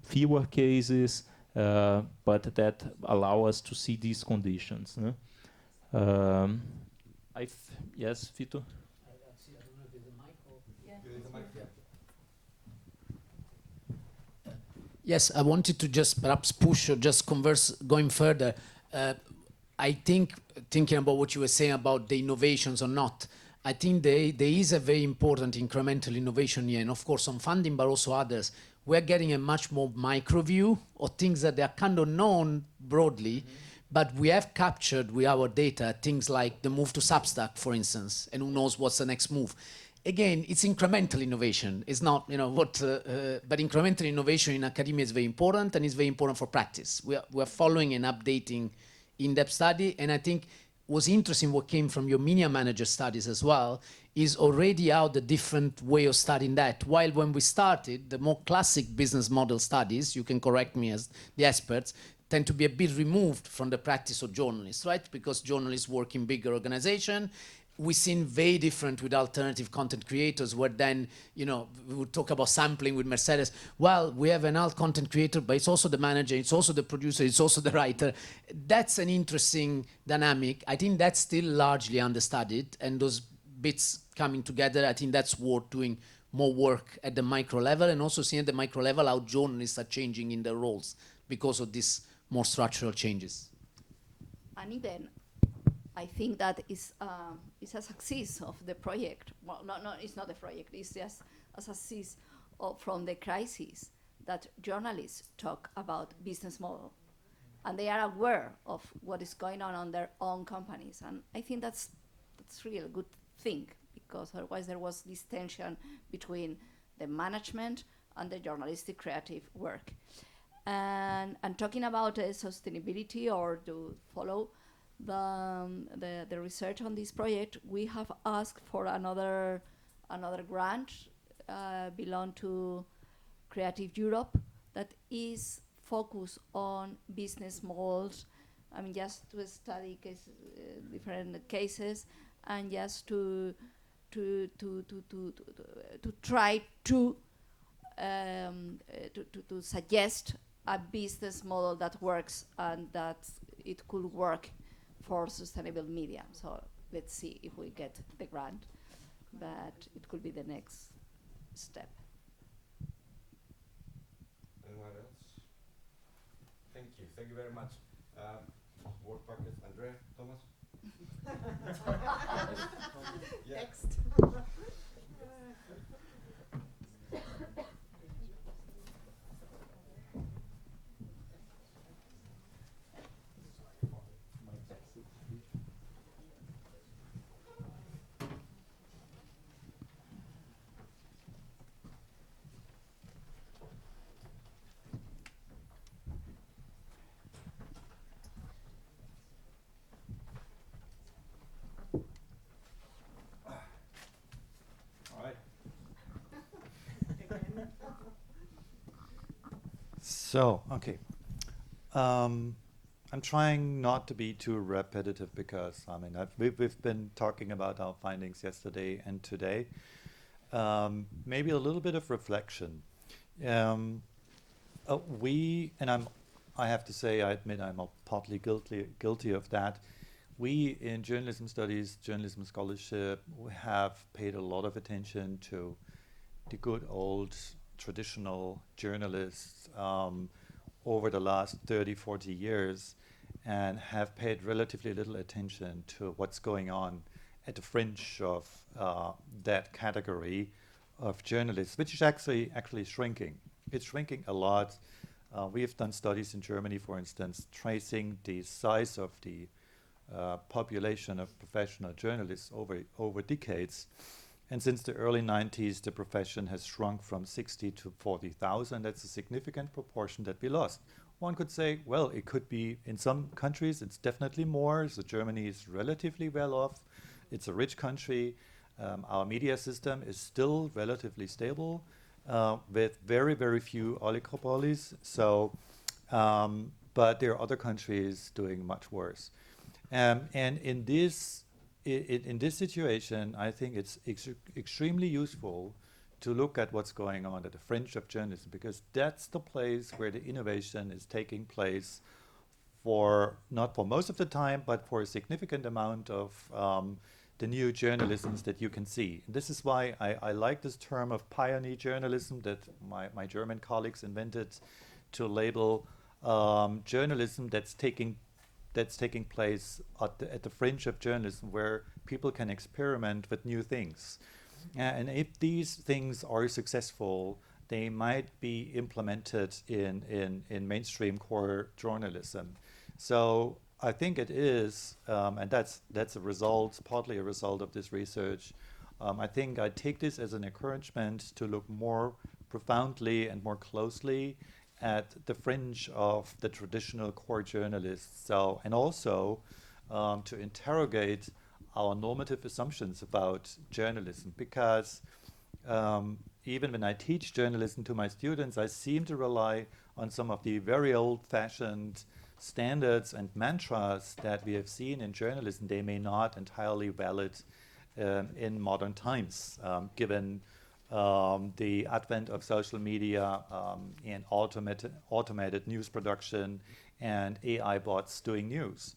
fewer cases, but that allow us to see these conditions. Yes, Vito? Yes, I wanted to just perhaps push or just converse going further. I think, thinking about what you were saying about the innovations or not, I think there is a very important incremental innovation here, and of course on funding, but also others. We're getting a much more micro view of things that are kind of known broadly, but we have captured with our data things like the move to Substack, for instance, and who knows what's the next move. Again, it's incremental innovation. It's not, but incremental innovation in academia is very important, and it's very important for practice. We're following and updating in-depth study, and I think was interesting what came from your media manager studies as well, is already how the different way of studying that. While when we started, the more classic business model studies, you can correct me as the experts, tend to be a bit removed from the practice of journalists, right? Because journalists work in bigger organization. We've seen very different with alternative content creators, where then, we would talk about sampling with Mercedes. Well, we have an alt content creator, but it's also the manager, it's also the producer, it's also the writer. That's an interesting dynamic. I think that's still largely understudied, and those bits coming together, I think that's worth doing more work at the micro level, and also seeing at the micro level how journalists are changing in their roles because of these more structural changes. And even I think that is a success of the project. Well, no, it's not a project. It's just a success from the crisis that journalists talk about business model, and they are aware of what is going on their own companies. And I think that's really a good thing, because otherwise there was this tension between the management and the journalistic creative work. And talking about sustainability, or to follow the research on this project, we have asked for another grant belong to Creative Europe, that is focused on business models. I mean, just to study different cases, and just to try to suggest a business model that works, and that it could work for sustainable media. So let's see if we get the grant, but it could be the next step. Anyone else? Thank you very much. Work bucket, Andrea, Thomas? Yeah. Next. So, okay. I'm trying not to be too repetitive, because we've been talking about our findings yesterday and today. Maybe a little bit of reflection. I have to say, I admit I'm partly guilty of that. We in journalism studies, journalism scholarship, we have paid a lot of attention to the good old traditional journalists over the last 30, 40 years, and have paid relatively little attention to what's going on at the fringe of that category of journalists, which is actually shrinking. It's shrinking a lot. We have done studies in Germany, for instance, tracing the size of the population of professional journalists over decades. And since the early 90s, the profession has shrunk from 60 to 40,000. That's a significant proportion that we lost. One could say, well, it could be in some countries, it's definitely more. So Germany is relatively well off. It's a rich country. Our media system is still relatively stable, with very, very few oligopolies. So, but there are other countries doing much worse. And in this situation, I think it's extremely useful to look at what's going on at the fringe of journalism, because that's the place where the innovation is taking place, for not for most of the time, but for a significant amount of the new journalisms that you can see. And this is why I like this term of pioneer journalism that my German colleagues invented to label journalism that's taking place at the fringe of journalism, where people can experiment with new things. And if these things are successful, they might be implemented in mainstream core journalism. So I think it is, and that's a result, partly a result of this research. I think I take this as an encouragement to look more profoundly and more closely at the fringe of the traditional core journalists. So, and also to interrogate our normative assumptions about journalism, because even when I teach journalism to my students, I seem to rely on some of the very old-fashioned standards and mantras that we have seen in journalism. They may not entirely valid in modern times, given the advent of social media and automated news production and AI bots doing news.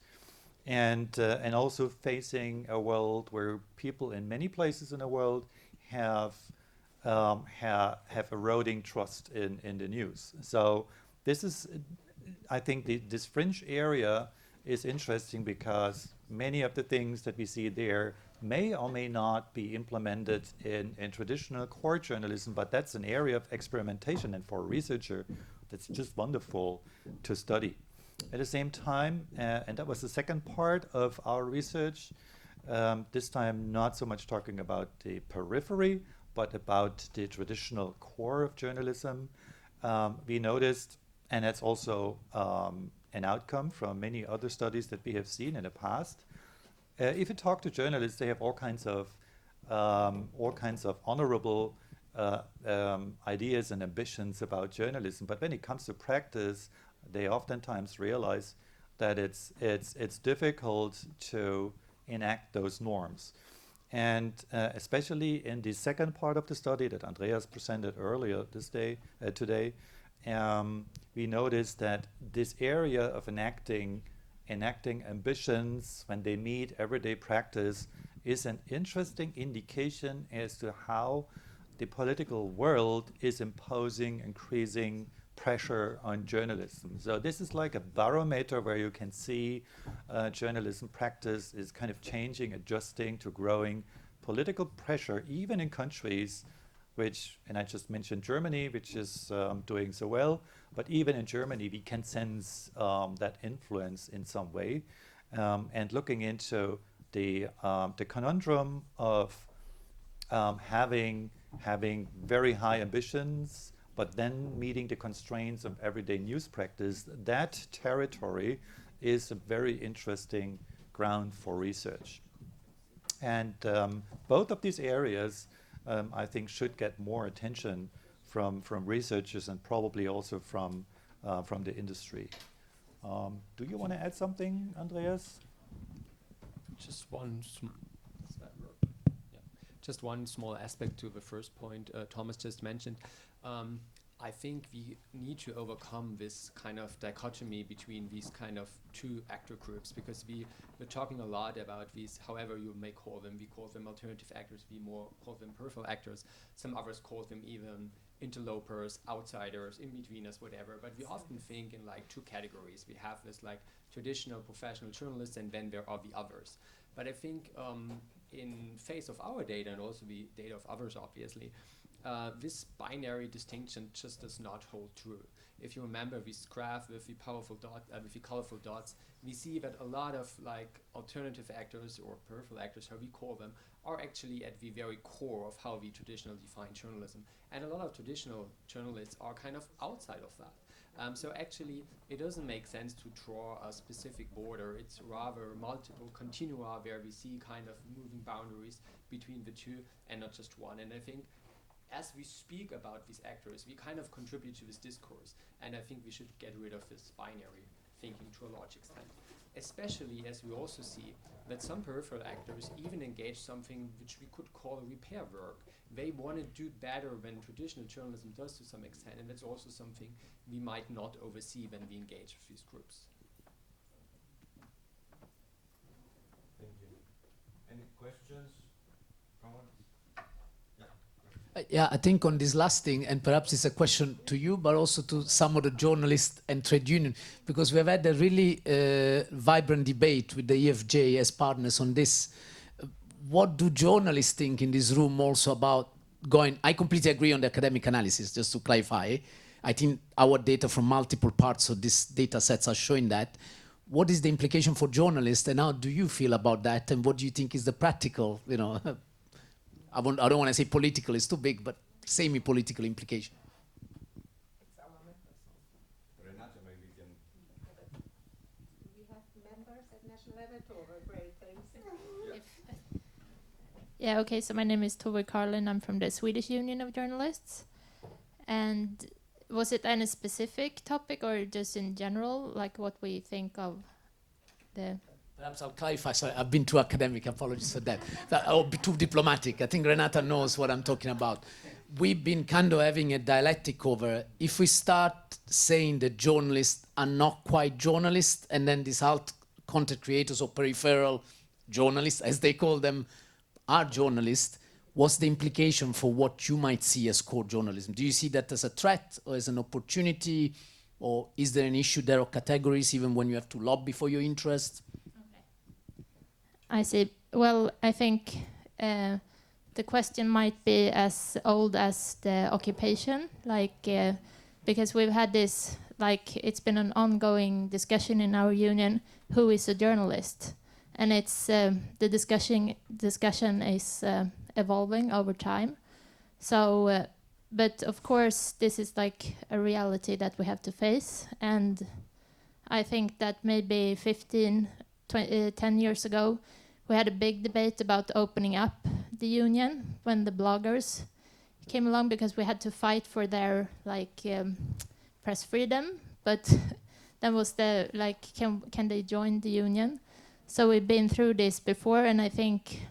And also facing a world where people in many places in the world have eroding trust in the news. So this is, I think, this fringe area is interesting because many of the things that we see there may or may not be implemented in traditional core journalism, but that's an area of experimentation, and for a researcher, that's just wonderful to study. At the same time, and that was the second part of our research, this time not so much talking about the periphery, but about the traditional core of journalism. We noticed, and that's also an outcome from many other studies that we have seen in the past, if you talk to journalists, they have all kinds of honorable ideas and ambitions about journalism. But when it comes to practice, they oftentimes realize that it's difficult to enact those norms. And especially in the second part of the study that Andreas presented earlier today, we noticed that this area of enacting ambitions when they meet everyday practice is an interesting indication as to how the political world is imposing increasing pressure on journalism. So this is like a barometer where you can see journalism practice is kind of changing, adjusting to growing political pressure, even in countries which, and I just mentioned Germany, which is doing so well, but even in Germany, we can sense that influence in some way. And looking into the conundrum of having very high ambitions, but then meeting the constraints of everyday news practice, that territory is a very interesting ground for research. And both of these areas, I think, should get more attention from researchers and probably also from the industry. Do you want to add something, Andreas? Just one small aspect to the first point Thomas just mentioned. I think we need to overcome this kind of dichotomy between these kind of two actor groups, because we're talking a lot about these, however you may call them. We call them alternative actors, we more call them peripheral actors. Some others call them even interlopers, outsiders, in-betweeners, whatever. But we often think in like two categories. We have this like traditional professional journalists, and then there are the others. But I think in face of our data, and also the data of others, obviously, this binary distinction just does not hold true. If you remember this graph with the powerful dot, with the colorful dots, we see that a lot of like alternative actors or peripheral actors, how we call them, are actually at the very core of how we traditionally define journalism. And a lot of traditional journalists are kind of outside of that. So actually, it doesn't make sense to draw a specific border. It's rather multiple continua where we see kind of moving boundaries between the two and not just one. And I think as we speak about these actors, we kind of contribute to this discourse. And I think we should get rid of this binary thinking to a large extent. Especially as we also see that some peripheral actors even engage something which we could call repair work. They want to do better than traditional journalism does to some extent, and that's also something we might not oversee when we engage with these groups. Thank you. Any questions? Yeah, I think on this last thing, and perhaps it's a question to you, but also to some of the journalists and trade union, because we have had a really vibrant debate with the EFJ as partners on this. What do journalists think in this room also about going? I completely agree on the academic analysis, just to clarify. I think our data from multiple parts of these data sets are showing that. What is the implication for journalists, and how do you feel about that, and what do you think is the practical, I don't want to say political, it's too big, but semi-political implication? Renata, maybe can. Do we have members at national level? Tove, great, thanks. Yeah, okay, so my name is Tove Karlin. I'm from the Swedish Union of Journalists. And was it any specific topic or just in general, like what we think of the... Perhaps I'll clarify. Sorry, I've been too academic. Apologies for that. I'll be too diplomatic. I think Renata knows what I'm talking about. We've been kind of having a dialectic over if we start saying that journalists are not quite journalists, and then these alt content creators or peripheral journalists, as they call them, are journalists. What's the implication for what you might see as core journalism? Do you see that as a threat or as an opportunity, or is there an issue there of categories even when you have to lobby for your interests? I see. Well, I think the question might be as old as the occupation, because we've had this, it's been an ongoing discussion in our union, who is a journalist? And it's the discussion is evolving over time. So, but of course, this is like a reality that we have to face. And I think that maybe 10 years ago, we had a big debate about opening up the union when the bloggers came along, because we had to fight for their press freedom. But then was the can they join the union? So we've been through this before, and I think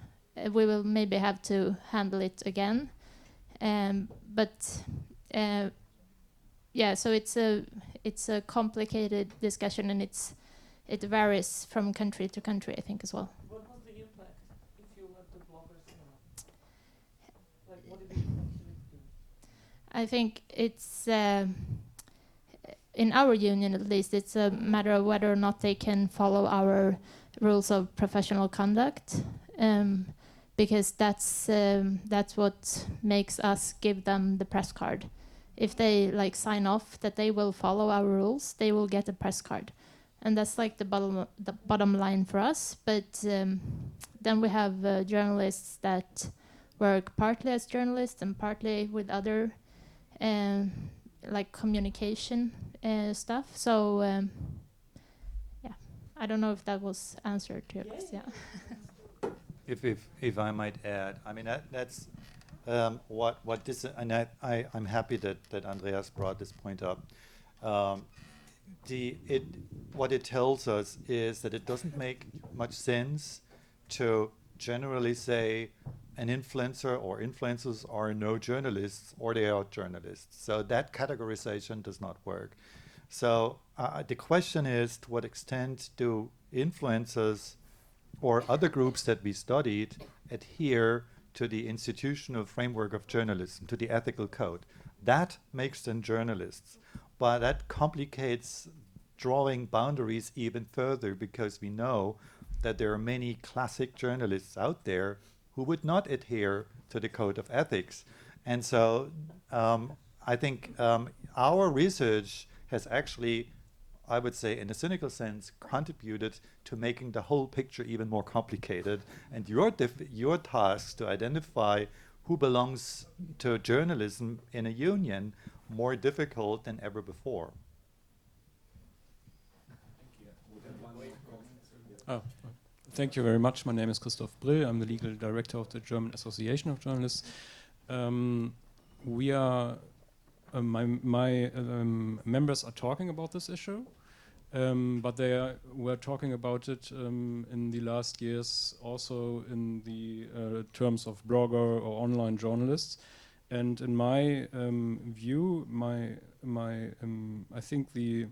we will maybe have to handle it again. So it's a complicated discussion, and it varies from country to country, I think, as well. What was the impact if you let the bloggers in? What did it actually do? I think it's in our union, at least, it's a matter of whether or not they can follow our rules of professional conduct, because that's what makes us give them the press card. If they sign off that they will follow our rules, they will get a press card, and that's the bottom line for us. But then we have journalists that work partly as journalists and partly with other communication stuff. So I don't know if that was answered to your question. If I might add, I mean that's what this, and I'm happy that Andreas brought this point up. What it tells us is that it doesn't make much sense to generally say an influencer or influencers are no journalists or they are journalists. So that categorization does not work. So the question is, to what extent do influencers or other groups that we studied adhere to the institutional framework of journalism, to the ethical code? That makes them journalists. But that complicates drawing boundaries even further, because we know that there are many classic journalists out there who would not adhere to the code of ethics. And so I think our research has actually, I would say in a cynical sense, contributed to making the whole picture even more complicated, and your task to identify who belongs to journalism in a union more difficult than ever before. Thank you very much. My name is Christoph Brill. I'm the legal director of the German Association of Journalists. We are, my members are talking about this issue, but were talking about it in the last years also in the terms of blogger or online journalists. And in my view, I think the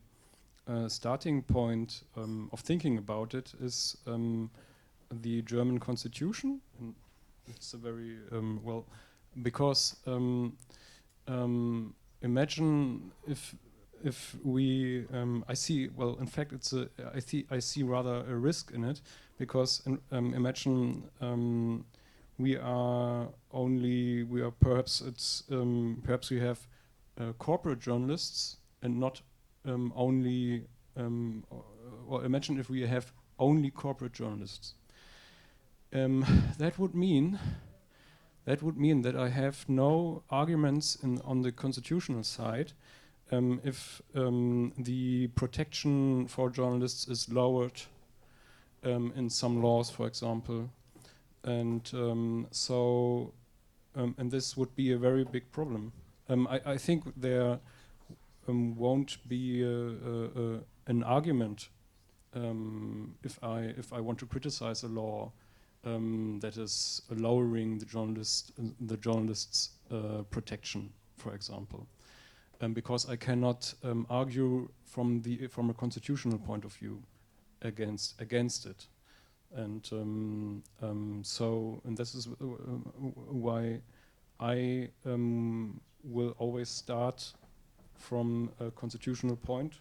starting point of thinking about it is the German Constitution. It's a very because imagine if we I see, well, in fact it's I see rather a risk in it, because imagine we are perhaps we have corporate journalists and not only or imagine if we have only corporate journalists. That would mean that I have no arguments on the constitutional side if the protection for journalists is lowered in some laws, for example, and and this would be a very big problem. I think there won't be an argument if I want to criticize a law that is lowering the journalists' protection, for example, because I cannot argue from a constitutional point of view against it, and this is why I will always start from a constitutional point.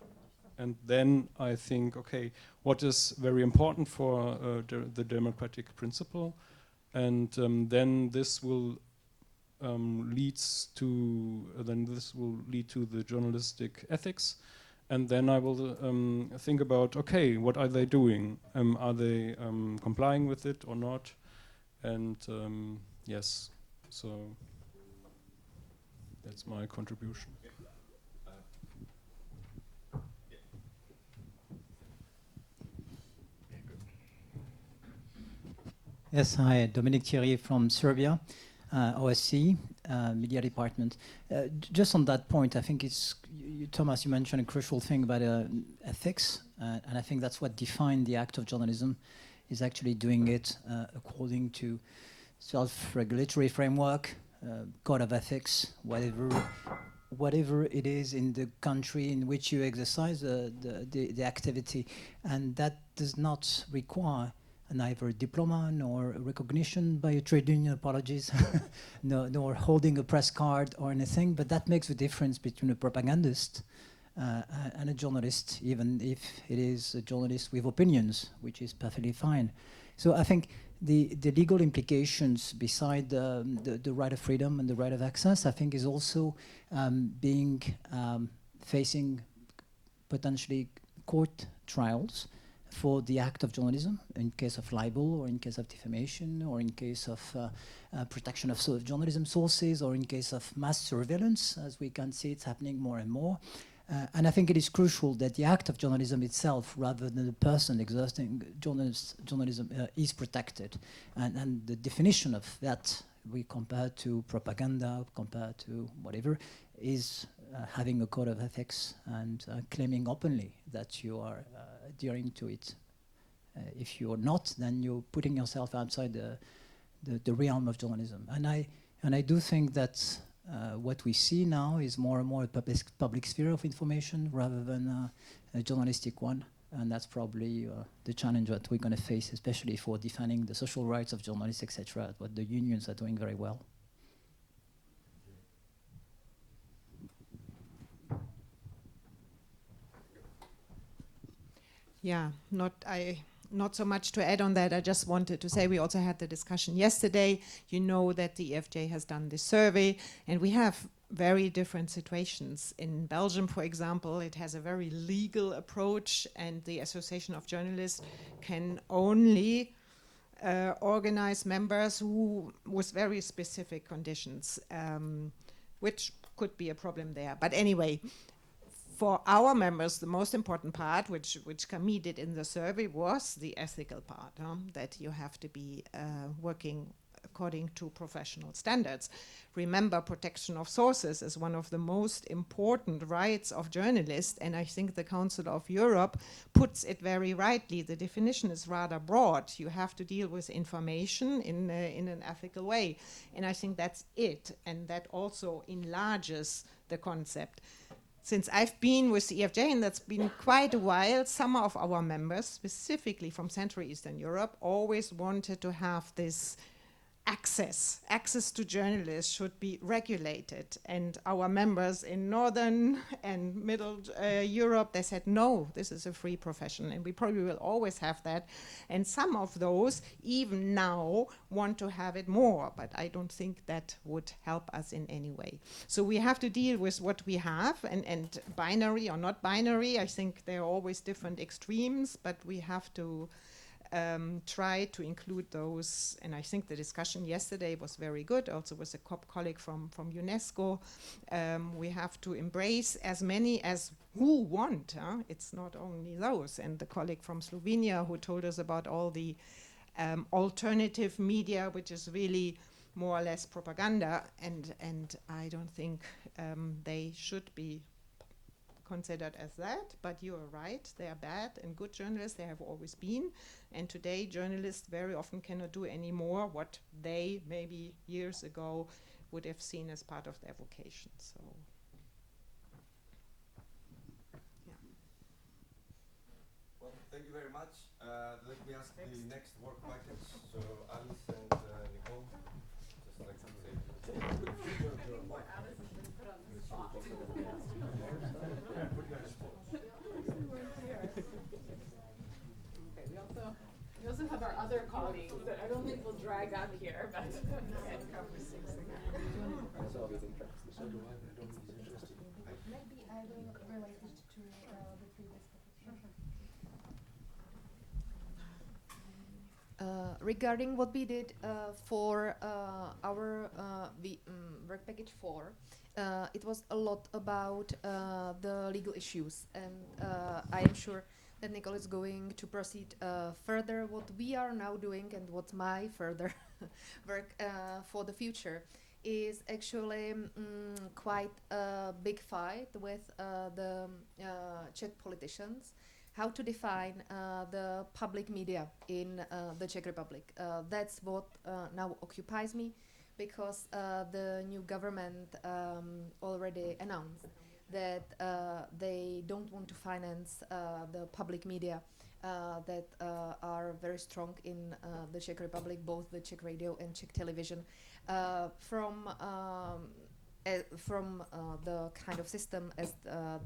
And then I think, okay, what is very important for the democratic principle, and then this will lead to the journalistic ethics, and then I will think about, okay, what are they doing? Are they complying with it or not? And yes, so that's my contribution. Yes, hi, Dominic Thierry from Serbia, OSCE, Media Department. Just on that point, I think it's, Thomas, you mentioned a crucial thing about ethics, and I think that's what defined the act of journalism, is actually doing it according to self-regulatory framework, code of ethics, whatever it is in the country in which you exercise the activity, and that does not require neither a diploma nor recognition by a trade union, apologies, nor holding a press card or anything, but that makes the difference between a propagandist and a journalist, even if it is a journalist with opinions, which is perfectly fine. So I think the legal implications beside the right of freedom and the right of access, I think, is also facing potentially court trials for the act of journalism, in case of libel, or in case of defamation, or in case of protection of journalism sources, or in case of mass surveillance, as we can see it's happening more and more. And I think it is crucial that the act of journalism itself, rather than the person exerting journalism, is protected. And the definition of that, we compare to propaganda, compare to whatever, is having a code of ethics and claiming openly that you are adhering to it. If you're not, then you're putting yourself outside the realm of journalism. And I do think that what we see now is more and more a public sphere of information rather than a journalistic one. And that's probably the challenge that we're going to face, especially for defending the social rights of journalists, etc., what the unions are doing very well. Yeah, not so much to add on that. I just wanted to say we also had the discussion yesterday. You know that the EFJ has done this survey, and we have very different situations. In Belgium, for example, it has a very legal approach, and the Association of Journalists can only organize members with very specific conditions, which could be a problem there. But anyway, for our members, the most important part, which Camille did in the survey, was the ethical part, that you have to be working according to professional standards. Remember, protection of sources is one of the most important rights of journalists, and I think the Council of Europe puts it very rightly. The definition is rather broad. You have to deal with information in an ethical way, and I think that's it, and that also enlarges the concept. Since I've been with the EFJ, and that's been quite a while, some of our members, specifically from Central Eastern Europe, always wanted to have this access to journalists should be regulated. And our members in Northern and Middle Europe, they said, no, this is a free profession, and we probably will always have that. And some of those, even now, want to have it more, but I don't think that would help us in any way. So we have to deal with what we have, and binary or not binary, I think there are always different extremes, but we have to try to include those, and I think the discussion yesterday was very good, also with a colleague from UNESCO. We have to embrace as many as who want, it's not only those, and the colleague from Slovenia who told us about all the alternative media, which is really more or less propaganda, and I don't think they should be considered as that, but you are right, they are bad and good journalists, they have always been, and today journalists very often cannot do any more what they maybe years ago would have seen as part of their vocation. So yeah. Well, thank you very much. Let me ask the next work package. So Alice and Nicole, just like to say. Alice has been put on the spot. Okay, we also have our other colleagues that I don't think will drag up here, but can come for 6 again. Maybe I will relate it to the previous topic. Regarding what we did for our work package 4, it was a lot about the legal issues, and I am sure that Nicole is going to proceed further. What we are now doing and what's my further work for the future is actually quite a big fight with the Czech politicians, how to define the public media in the Czech Republic. That's what now occupies me, because the new government already announced that they don't want to finance the public media that are very strong in the Czech Republic, both the Czech radio and Czech television, from the kind of system as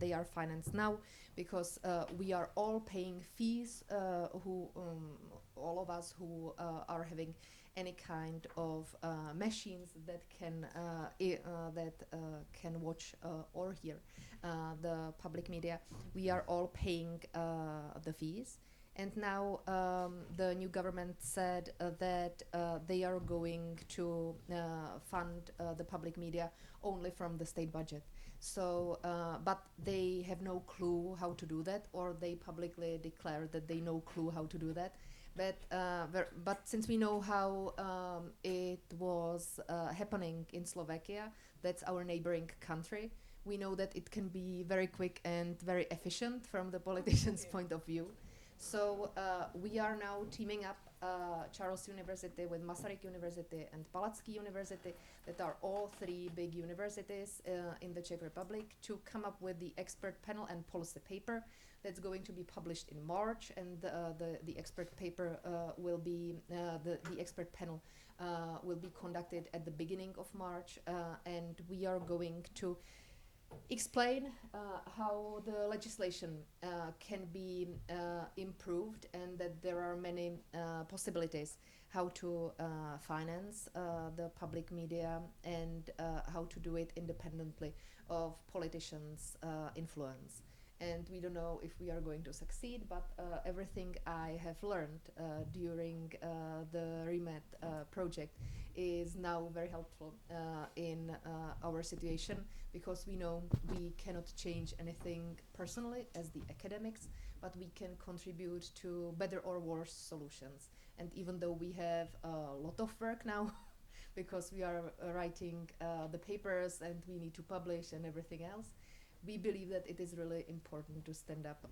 they are financed now, because we are all paying fees, all of us who are having any kind of machines that can watch or hear the public media. We are all paying the fees. And now the new government said that they are going to fund the public media only from the state budget. So, but they have no clue how to do that, or they publicly declare that they no clue how to do that. But since we know how it was happening in Slovakia, that's our neighboring country, we know that it can be very quick and very efficient from the politician's point of view. So we are now teaming up Charles University with Masaryk University and Palacký University, that are all 3 big universities in the Czech Republic, to come up with the expert panel and policy paper that's going to be published in March, and the expert paper will be the expert panel will be conducted at the beginning of March, and we are going to explain how the legislation can be improved, and that there are many possibilities how to finance the public media, and how to do it independently of politicians' influence. And we don't know if we are going to succeed, but everything I have learned during the REMET project is now very helpful in our situation, because we know we cannot change anything personally as the academics, but we can contribute to better or worse solutions. And even though we have a lot of work now, because we are writing the papers and we need to publish and everything else, we believe that it is really important to stand up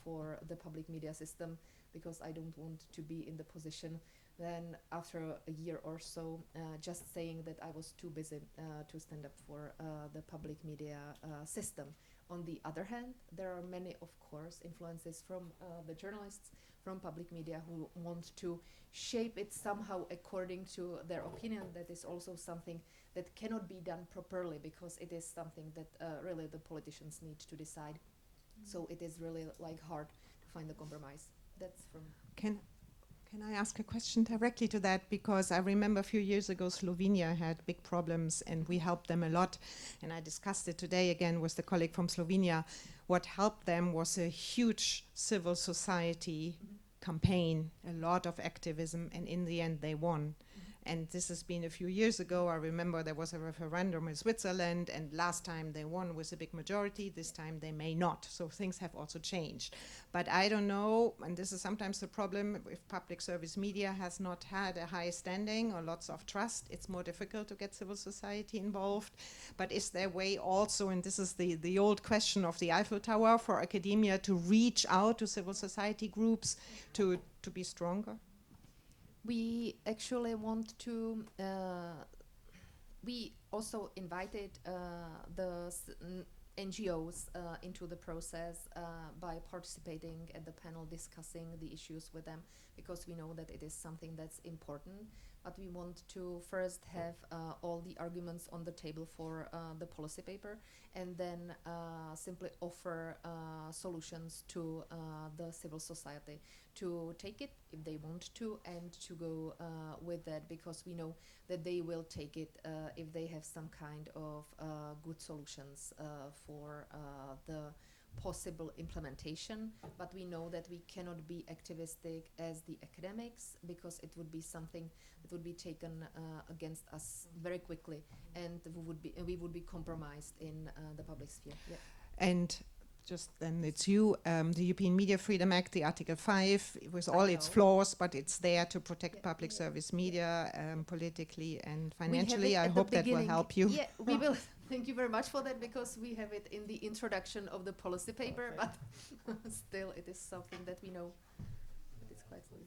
for the public media system, because I don't want to be in the position then after a year or so just saying that I was too busy to stand up for the public media system. On the other hand, there are many, of course, influences from the journalists, from public media who want to shape it somehow according to their opinion. That is also something that cannot be done properly, because it is something that really the politicians need to decide. So it is really like hard to find a compromise. That's from. Can I ask a question directly to that? Because I remember a few years ago Slovenia had big problems and we helped them a lot. And I discussed it today again with the colleague from Slovenia. What helped them was a huge civil society campaign, a lot of activism, and in the end they won. And this has been a few years ago. I remember there was a referendum in Switzerland, and last time they won with a big majority. This time they may not. So things have also changed. But I don't know, and this is sometimes the problem, if public service media has not had a high standing or lots of trust, it's more difficult to get civil society involved. But is there a way also, and this is the old question of the Eiffel Tower, for academia to reach out to civil society groups to be stronger? We actually want to. We also invited the NGOs into the process by participating at the panel, discussing the issues with them, because we know that it is something that's important. But we want to first have all the arguments on the table for the policy paper, and then simply offer solutions to the civil society to take it if they want to, and to go with that, because we know that they will take it if they have some kind of good solutions for the possible implementation. But we know that we cannot be activistic as the academics, because it would be something that would be taken against us very quickly, and we would be compromised in the public sphere. Yeah. And just then it's you, the European Media Freedom Act, the Article 5, with all its flaws, but it's there to protect public service media politically and financially. I hope that will help you. Yeah, we will. Thank you very much for that, because we have it in the introduction of the policy paper, but still it is something that we know it's quite slow.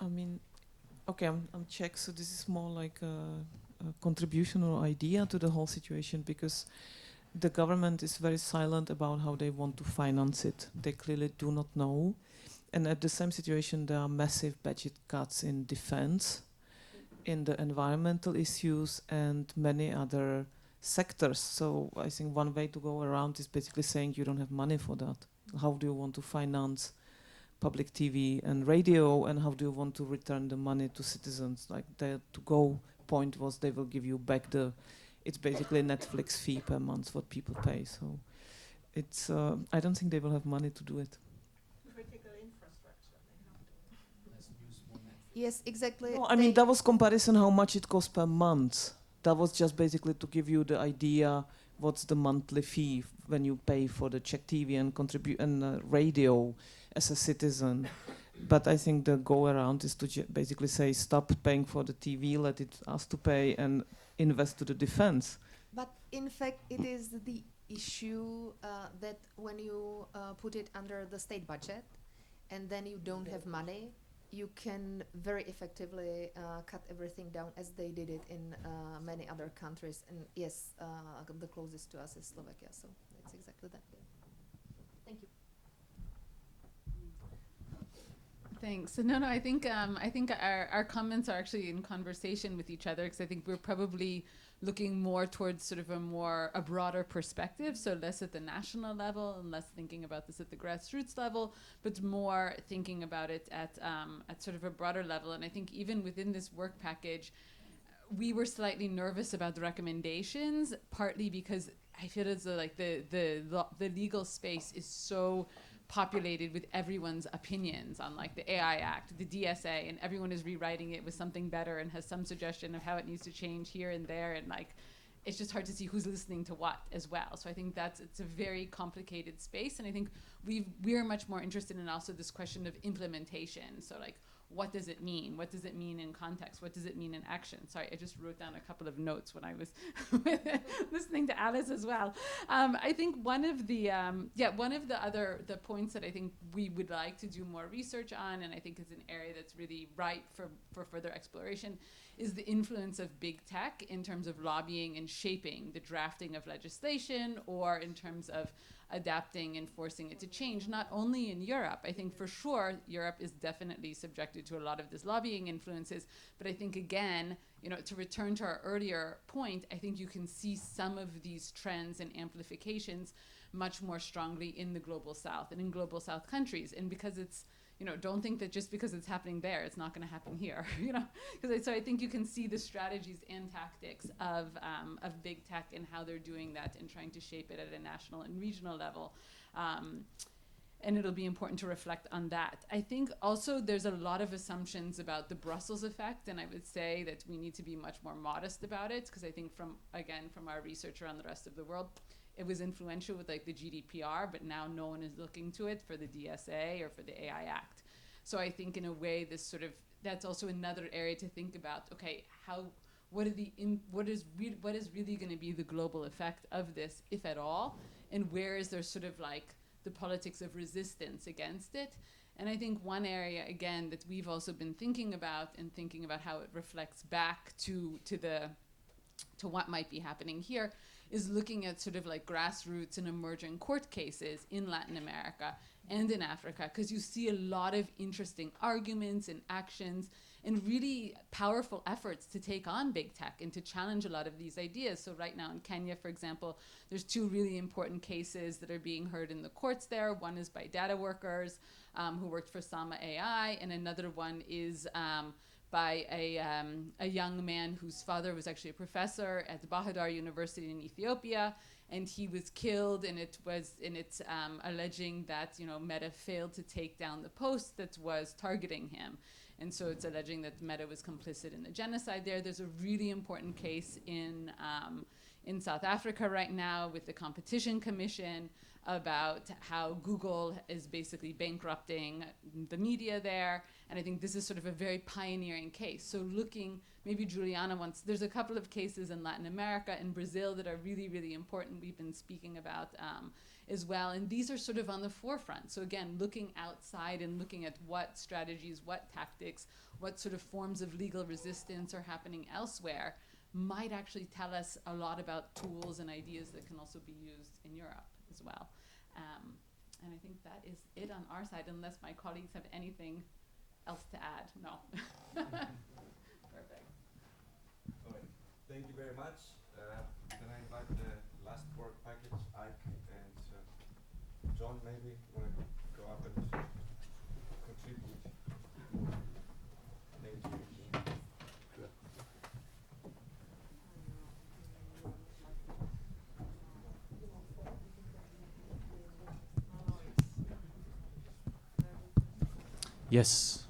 I mean, okay, I'm Czech, so this is more like a contribution or idea to the whole situation, because the government is very silent about how they want to finance it. They clearly do not know. And at the same situation, there are massive budget cuts in defense, in the environmental issues, and many other sectors. So I think one way to go around is basically saying you don't have money for that. How do you want to finance public TV and radio, and how do you want to return the money to citizens? Like the to-go point was they will give you back it's basically a Netflix fee per month what people pay. So it's I don't think they will have money to do it. Critical infrastructure. Yes, exactly. No, I mean that was comparison how much it costs per month. That was just basically to give you the idea what's the monthly fee when you pay for the Czech TV and contribute and radio as a citizen. But I think the go around is to basically say stop paying for the TV, let it us to pay, and invest to the defense. But in fact, it is the issue that when you put it under the state budget, and then you don't have money, you can very effectively cut everything down, as they did it in many other countries. And yes, the closest to us is Slovakia, so it's exactly that. Thank you. Thanks. No, I think our comments are actually in conversation with each other, because I think we're probably looking more towards sort of a broader perspective, so less at the national level and less thinking about this at the grassroots level, but more thinking about it at sort of a broader level. And I think even within this work package, we were slightly nervous about the recommendations, partly because I feel as though like the legal space is so populated with everyone's opinions on like the AI Act, the DSA, and everyone is rewriting it with something better and has some suggestion of how it needs to change here and there, and like it's just hard to see who's listening to what as well. So I think it's a very complicated space, and I think we're much more interested in also this question of implementation. So like, what does it mean? What does it mean in context? What does it mean in action? Sorry, I just wrote down a couple of notes when I was listening to Alice as well. I think one of the other points that I think we would like to do more research on, and I think is an area that's really ripe for further exploration, is the influence of big tech in terms of lobbying and shaping the drafting of legislation, or in terms of adapting and forcing it to change, not only in Europe. I think for sure Europe is definitely subjected to a lot of this lobbying influences, but I think again, you know, to return to our earlier point, I think you can see some of these trends and amplifications much more strongly in the global south and in global south countries. And because it's, you know, don't think that just because it's happening there, it's not going to happen here, you know. So I think you can see the strategies and tactics of big tech and how they're doing that and trying to shape it at a national and regional level. And it'll be important to reflect on that. I think also there's a lot of assumptions about the Brussels effect, and I would say that we need to be much more modest about it, because I think from our research around the rest of the world, it was influential with like the GDPR, but now no one is looking to it for the DSA or for the AI Act. So I think in a way that's also another area to think about. Okay, what is really going to be the global effect of this, if at all, and where is there sort of like the politics of resistance against it? And I think one area again that we've also been thinking about how it reflects back to what might be happening here is looking at sort of like grassroots and emerging court cases in Latin America and in Africa, because you see a lot of interesting arguments and actions and really powerful efforts to take on big tech and to challenge a lot of these ideas. So right now in Kenya, for example, there's two really important cases that are being heard in the courts there. One is by data workers who worked for Sama AI, and another one is by a young man whose father was actually a professor at Bahadar University in Ethiopia, and he was killed, and it's alleging that, you know, Meta failed to take down the post that was targeting him. And so it's alleging that Meta was complicit in the genocide there. There's a really important case in South Africa right now with the Competition Commission about how Google is basically bankrupting the media there. And I think this is sort of a very pioneering case. So looking, maybe Juliana wants, there's a couple of cases in Latin America and Brazil that are really, really important we've been speaking about as well. And these are sort of on the forefront. So again, looking outside and looking at what strategies, what tactics, what sort of forms of legal resistance are happening elsewhere might actually tell us a lot about tools and ideas that can also be used in Europe as well. And I think that is it on our side, unless my colleagues have anything else to add. No. Perfect. All right. Thank you very much. Then I invite the last work package, Ike and John, maybe you want to go up and contribute. Thank you. Yes,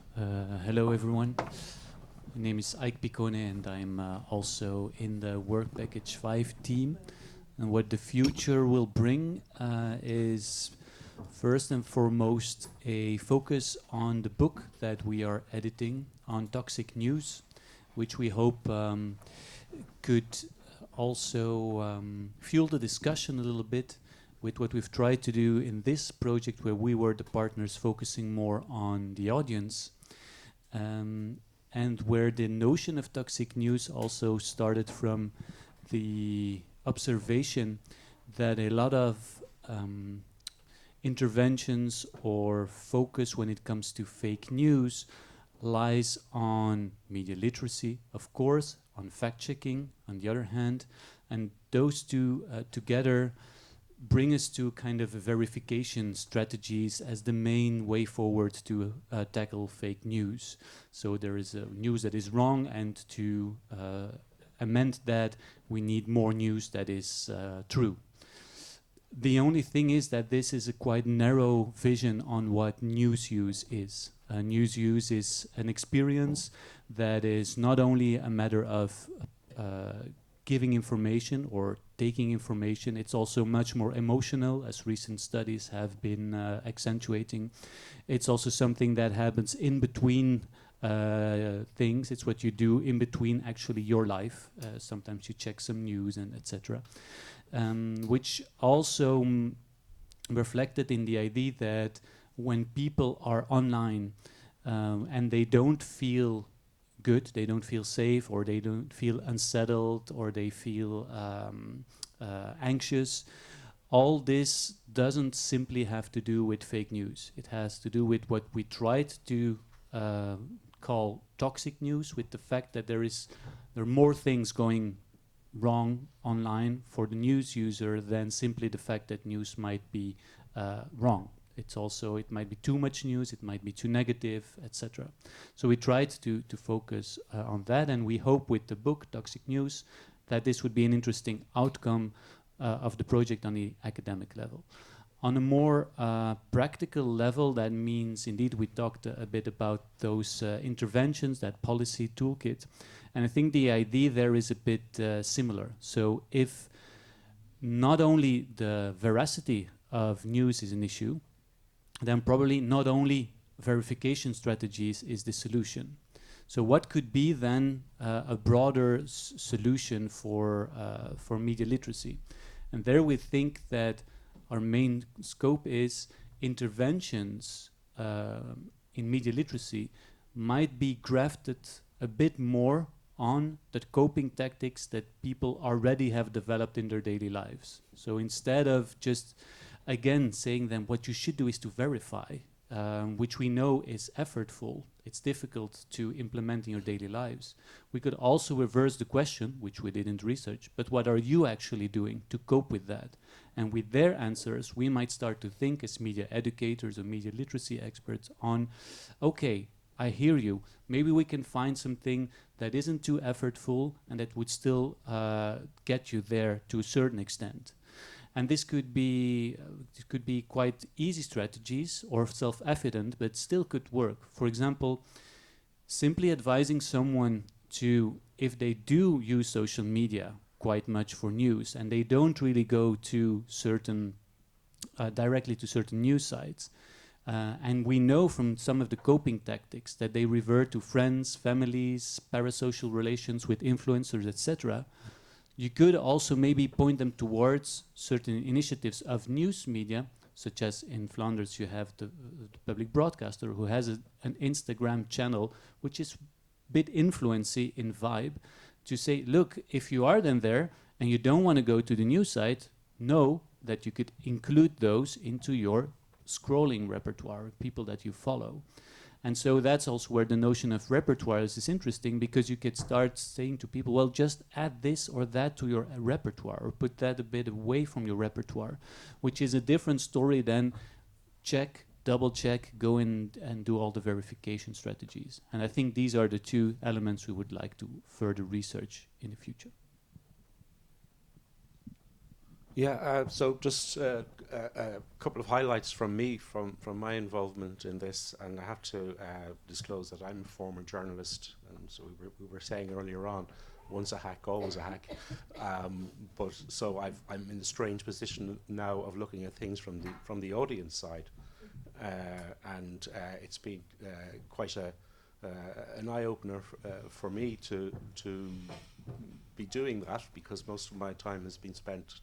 hello everyone. My name is Ike Picone and I'm also in the Work Package 5 team. And what the future will bring is first and foremost a focus on the book that we are editing on toxic news, which we hope could also fuel the discussion a little bit with what we've tried to do in this project, where we were the partners focusing more on the audience, and where the notion of toxic news also started from the observation that a lot of interventions or focus when it comes to fake news lies on media literacy, of course, on fact-checking on the other hand, and those two together bring us to kind of a verification strategies as the main way forward to tackle fake news. So there is news that is wrong, and to amend that, we need more news that is true. The only thing is that this is a quite narrow vision on what news use is. News use is an experience that is not only a matter of giving information or taking information, it's also much more emotional, as recent studies have been accentuating. It's also something that happens in between things. It's what you do in between actually your life. Sometimes you check some news and etc. Which also reflected in the idea that when people are online and they don't feel good, they don't feel safe, or they don't feel unsettled, or they feel anxious, all this doesn't simply have to do with fake news. It has to do with what we tried to call toxic news, with the fact that there are more things going wrong online for the news user than simply the fact that news might be wrong. It might be too much news, it might be too negative, etc. So we tried to focus on that, and we hope with the book Toxic News that this would be an interesting outcome of the project on the academic level. On a more practical level, that means indeed we talked a bit about those interventions, that policy toolkit, and I think the idea there is a bit similar. So if not only the veracity of news is an issue, then probably not only verification strategies is the solution. So what could be then a broader solution for media literacy? And there we think that our main scope is interventions in media literacy might be grafted a bit more on the coping tactics that people already have developed in their daily lives. So instead of just, again, saying them what you should do is to verify, which we know is effortful, it's difficult to implement in your daily lives. We could also reverse the question, which we did in the research, but what are you actually doing to cope with that? And with their answers, we might start to think as media educators or media literacy experts on, okay, I hear you. Maybe we can find something that isn't too effortful and that would still get you there to a certain extent. And this could be quite easy strategies or self-evident, but still could work. For example, simply advising someone to, if they do use social media quite much for news and they don't really go to certain directly to certain news sites, and we know from some of the coping tactics that they revert to friends, families, parasocial relations with influencers, etc. You could also maybe point them towards certain initiatives of news media, such as in Flanders you have the public broadcaster who has an Instagram channel which is a bit influency in vibe, to say, look, if you are then there and you don't want to go to the news site, know that you could include those into your scrolling repertoire, people that you follow. And so that's also where the notion of repertoire is interesting, because you could start saying to people, well, just add this or that to your repertoire, or put that a bit away from your repertoire, which is a different story than check, double check, go in and do all the verification strategies. And I think these are the two elements we would like to further research in the future. Yeah, so just a couple of highlights from me, from my involvement in this, and I have to disclose that I'm a former journalist, and so we were saying earlier on, once a hack, always a hack. But so I'm in the strange position now of looking at things from the audience side, and it's been quite an eye-opener for me to be doing that, because most of my time has been spent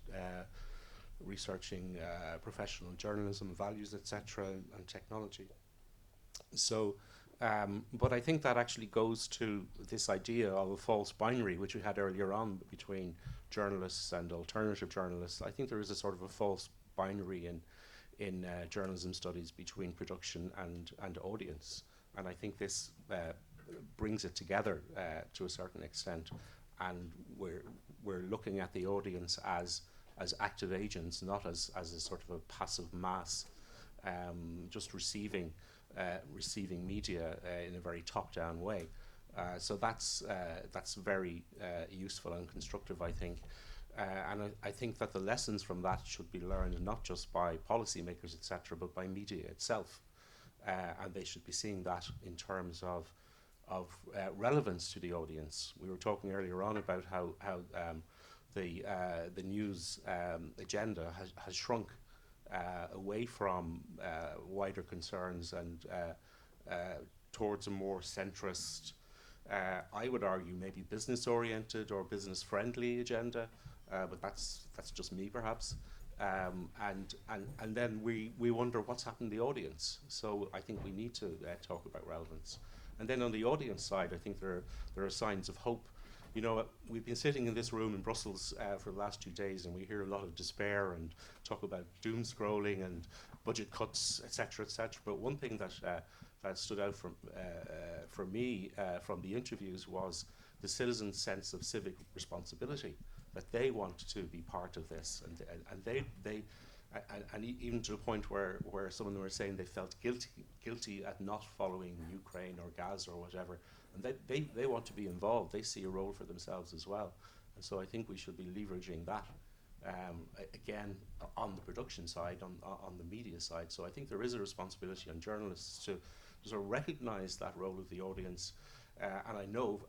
researching professional journalism, values, etc., and technology. So, but I think that actually goes to this idea of a false binary, which we had earlier on between journalists and alternative journalists. I think there is a sort of a false binary in journalism studies between production and audience, and I think this brings it together to a certain extent. And we're looking at the audience as active agents, not as a sort of a passive mass, just receiving media in a very top-down way. So that's very useful and constructive, I think. And I think that the lessons from that should be learned not just by policymakers, etc., but by media itself. And they should be seeing that in terms of relevance to the audience. We were talking earlier on about how the news agenda has shrunk away from wider concerns and towards a more centrist, I would argue maybe business-oriented or business-friendly agenda, but that's just me perhaps. And then we wonder what's happened to the audience. So I think we need to talk about relevance. And then on the audience side, I think there are signs of hope. You know, we've been sitting in this room in Brussels for the last 2 days, and we hear a lot of despair and talk about doom scrolling and budget cuts, etc., etc. But one thing that stood out for me from the interviews was the citizens' sense of civic responsibility, that they want to be part of this, and even to the point where some of them were saying they felt guilty at not following Ukraine or Gaza or whatever, and they want to be involved. They see a role for themselves as well, and so I think we should be leveraging that again on the production side, on the media side. So I think there is a responsibility on journalists to sort of recognise that role of the audience, and I know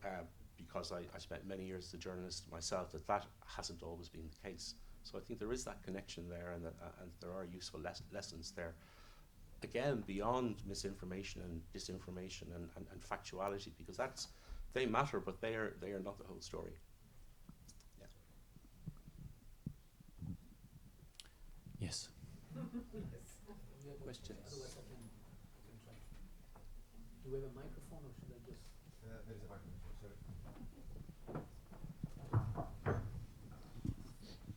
because I spent many years as a journalist myself that hasn't always been the case. So I think there is that connection there, and there are useful lessons there. Again, beyond misinformation and disinformation and factuality, because they matter, but they are not the whole story. Yeah. Yes. Questions? Do we have a microphone, or should I just? There is a microphone, sorry.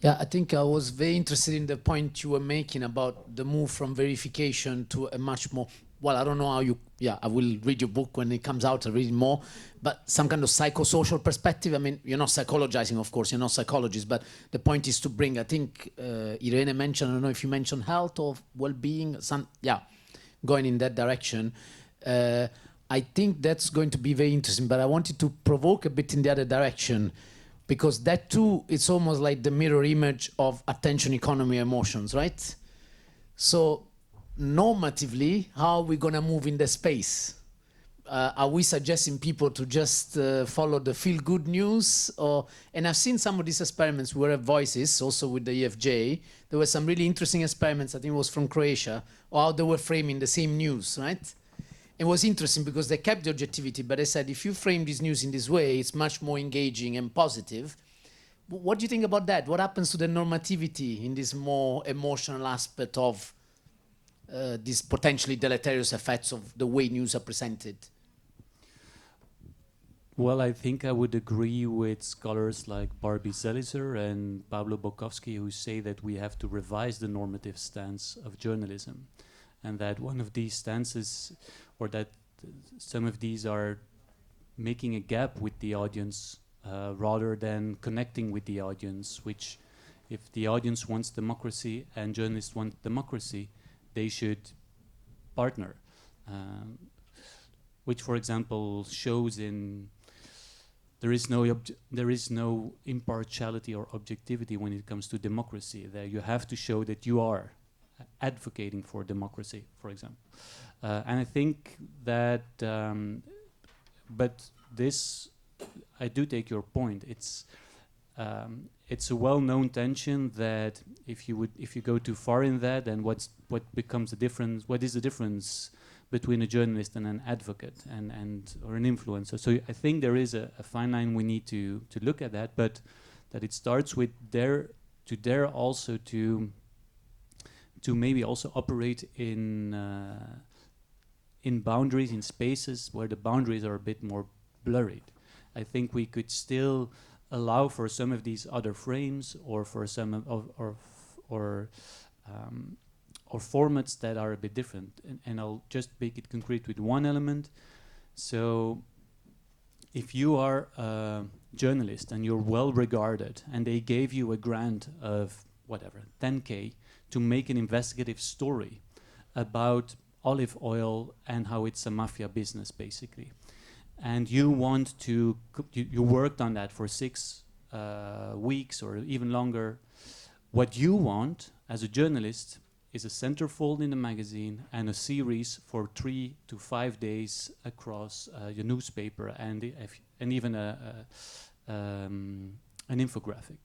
Yeah, I think I was very interested in the point you were making about the move from verification to a much more, well, I don't know how you, I will read your book when it comes out, I'll read more, but some kind of psychosocial perspective. I mean, you're not psychologizing, of course, you're not psychologists, but the point is to bring, I think Irene mentioned, I don't know if you mentioned health or well-being, going in that direction. I think that's going to be very interesting, but I wanted to provoke a bit in the other direction, because that too, it's almost like the mirror image of attention economy emotions, right? So normatively, how are we gonna move in the space? Are we suggesting people to just follow the feel-good news? And I've seen some of these experiments where voices, also with the EFJ, there were some really interesting experiments, I think it was from Croatia, or how they were framing the same news, right? It was interesting because they kept the objectivity, but they said, if you frame this news in this way, it's much more engaging and positive. What do you think about that? What happens to the normativity in this more emotional aspect of these potentially deleterious effects of the way news are presented? Well, I think I would agree with scholars like Barbie Zelizer and Pablo Bukowski, who say that we have to revise the normative stance of journalism, and that one of these stances, or that some of these are making a gap with the audience rather than connecting with the audience, which if the audience wants democracy and journalists want democracy, they should partner. Which, for example, shows in there is no impartiality or objectivity when it comes to democracy. There you have to show that you are advocating for democracy, for example. And I think that, but this, I do take your point. It's a well-known tension that if you go too far in that, then what becomes the difference? What is the difference between a journalist and an advocate or an influencer? So I think there is a fine line we need to look at that, but that it starts with dare also to maybe also operate in boundaries, in spaces where the boundaries are a bit more blurred. I think we could still allow for some of these other frames, or for some or formats that are a bit different. And I'll just make it concrete with one element. So if you are a journalist and you're well regarded, and they gave you a grant of whatever, 10K, to make an investigative story about olive oil and how it's a mafia business, basically. And you want to, you worked on that for 6 weeks or even longer. What you want as a journalist is a centerfold in the magazine and a series for 3 to 5 days across your newspaper, and even an infographic.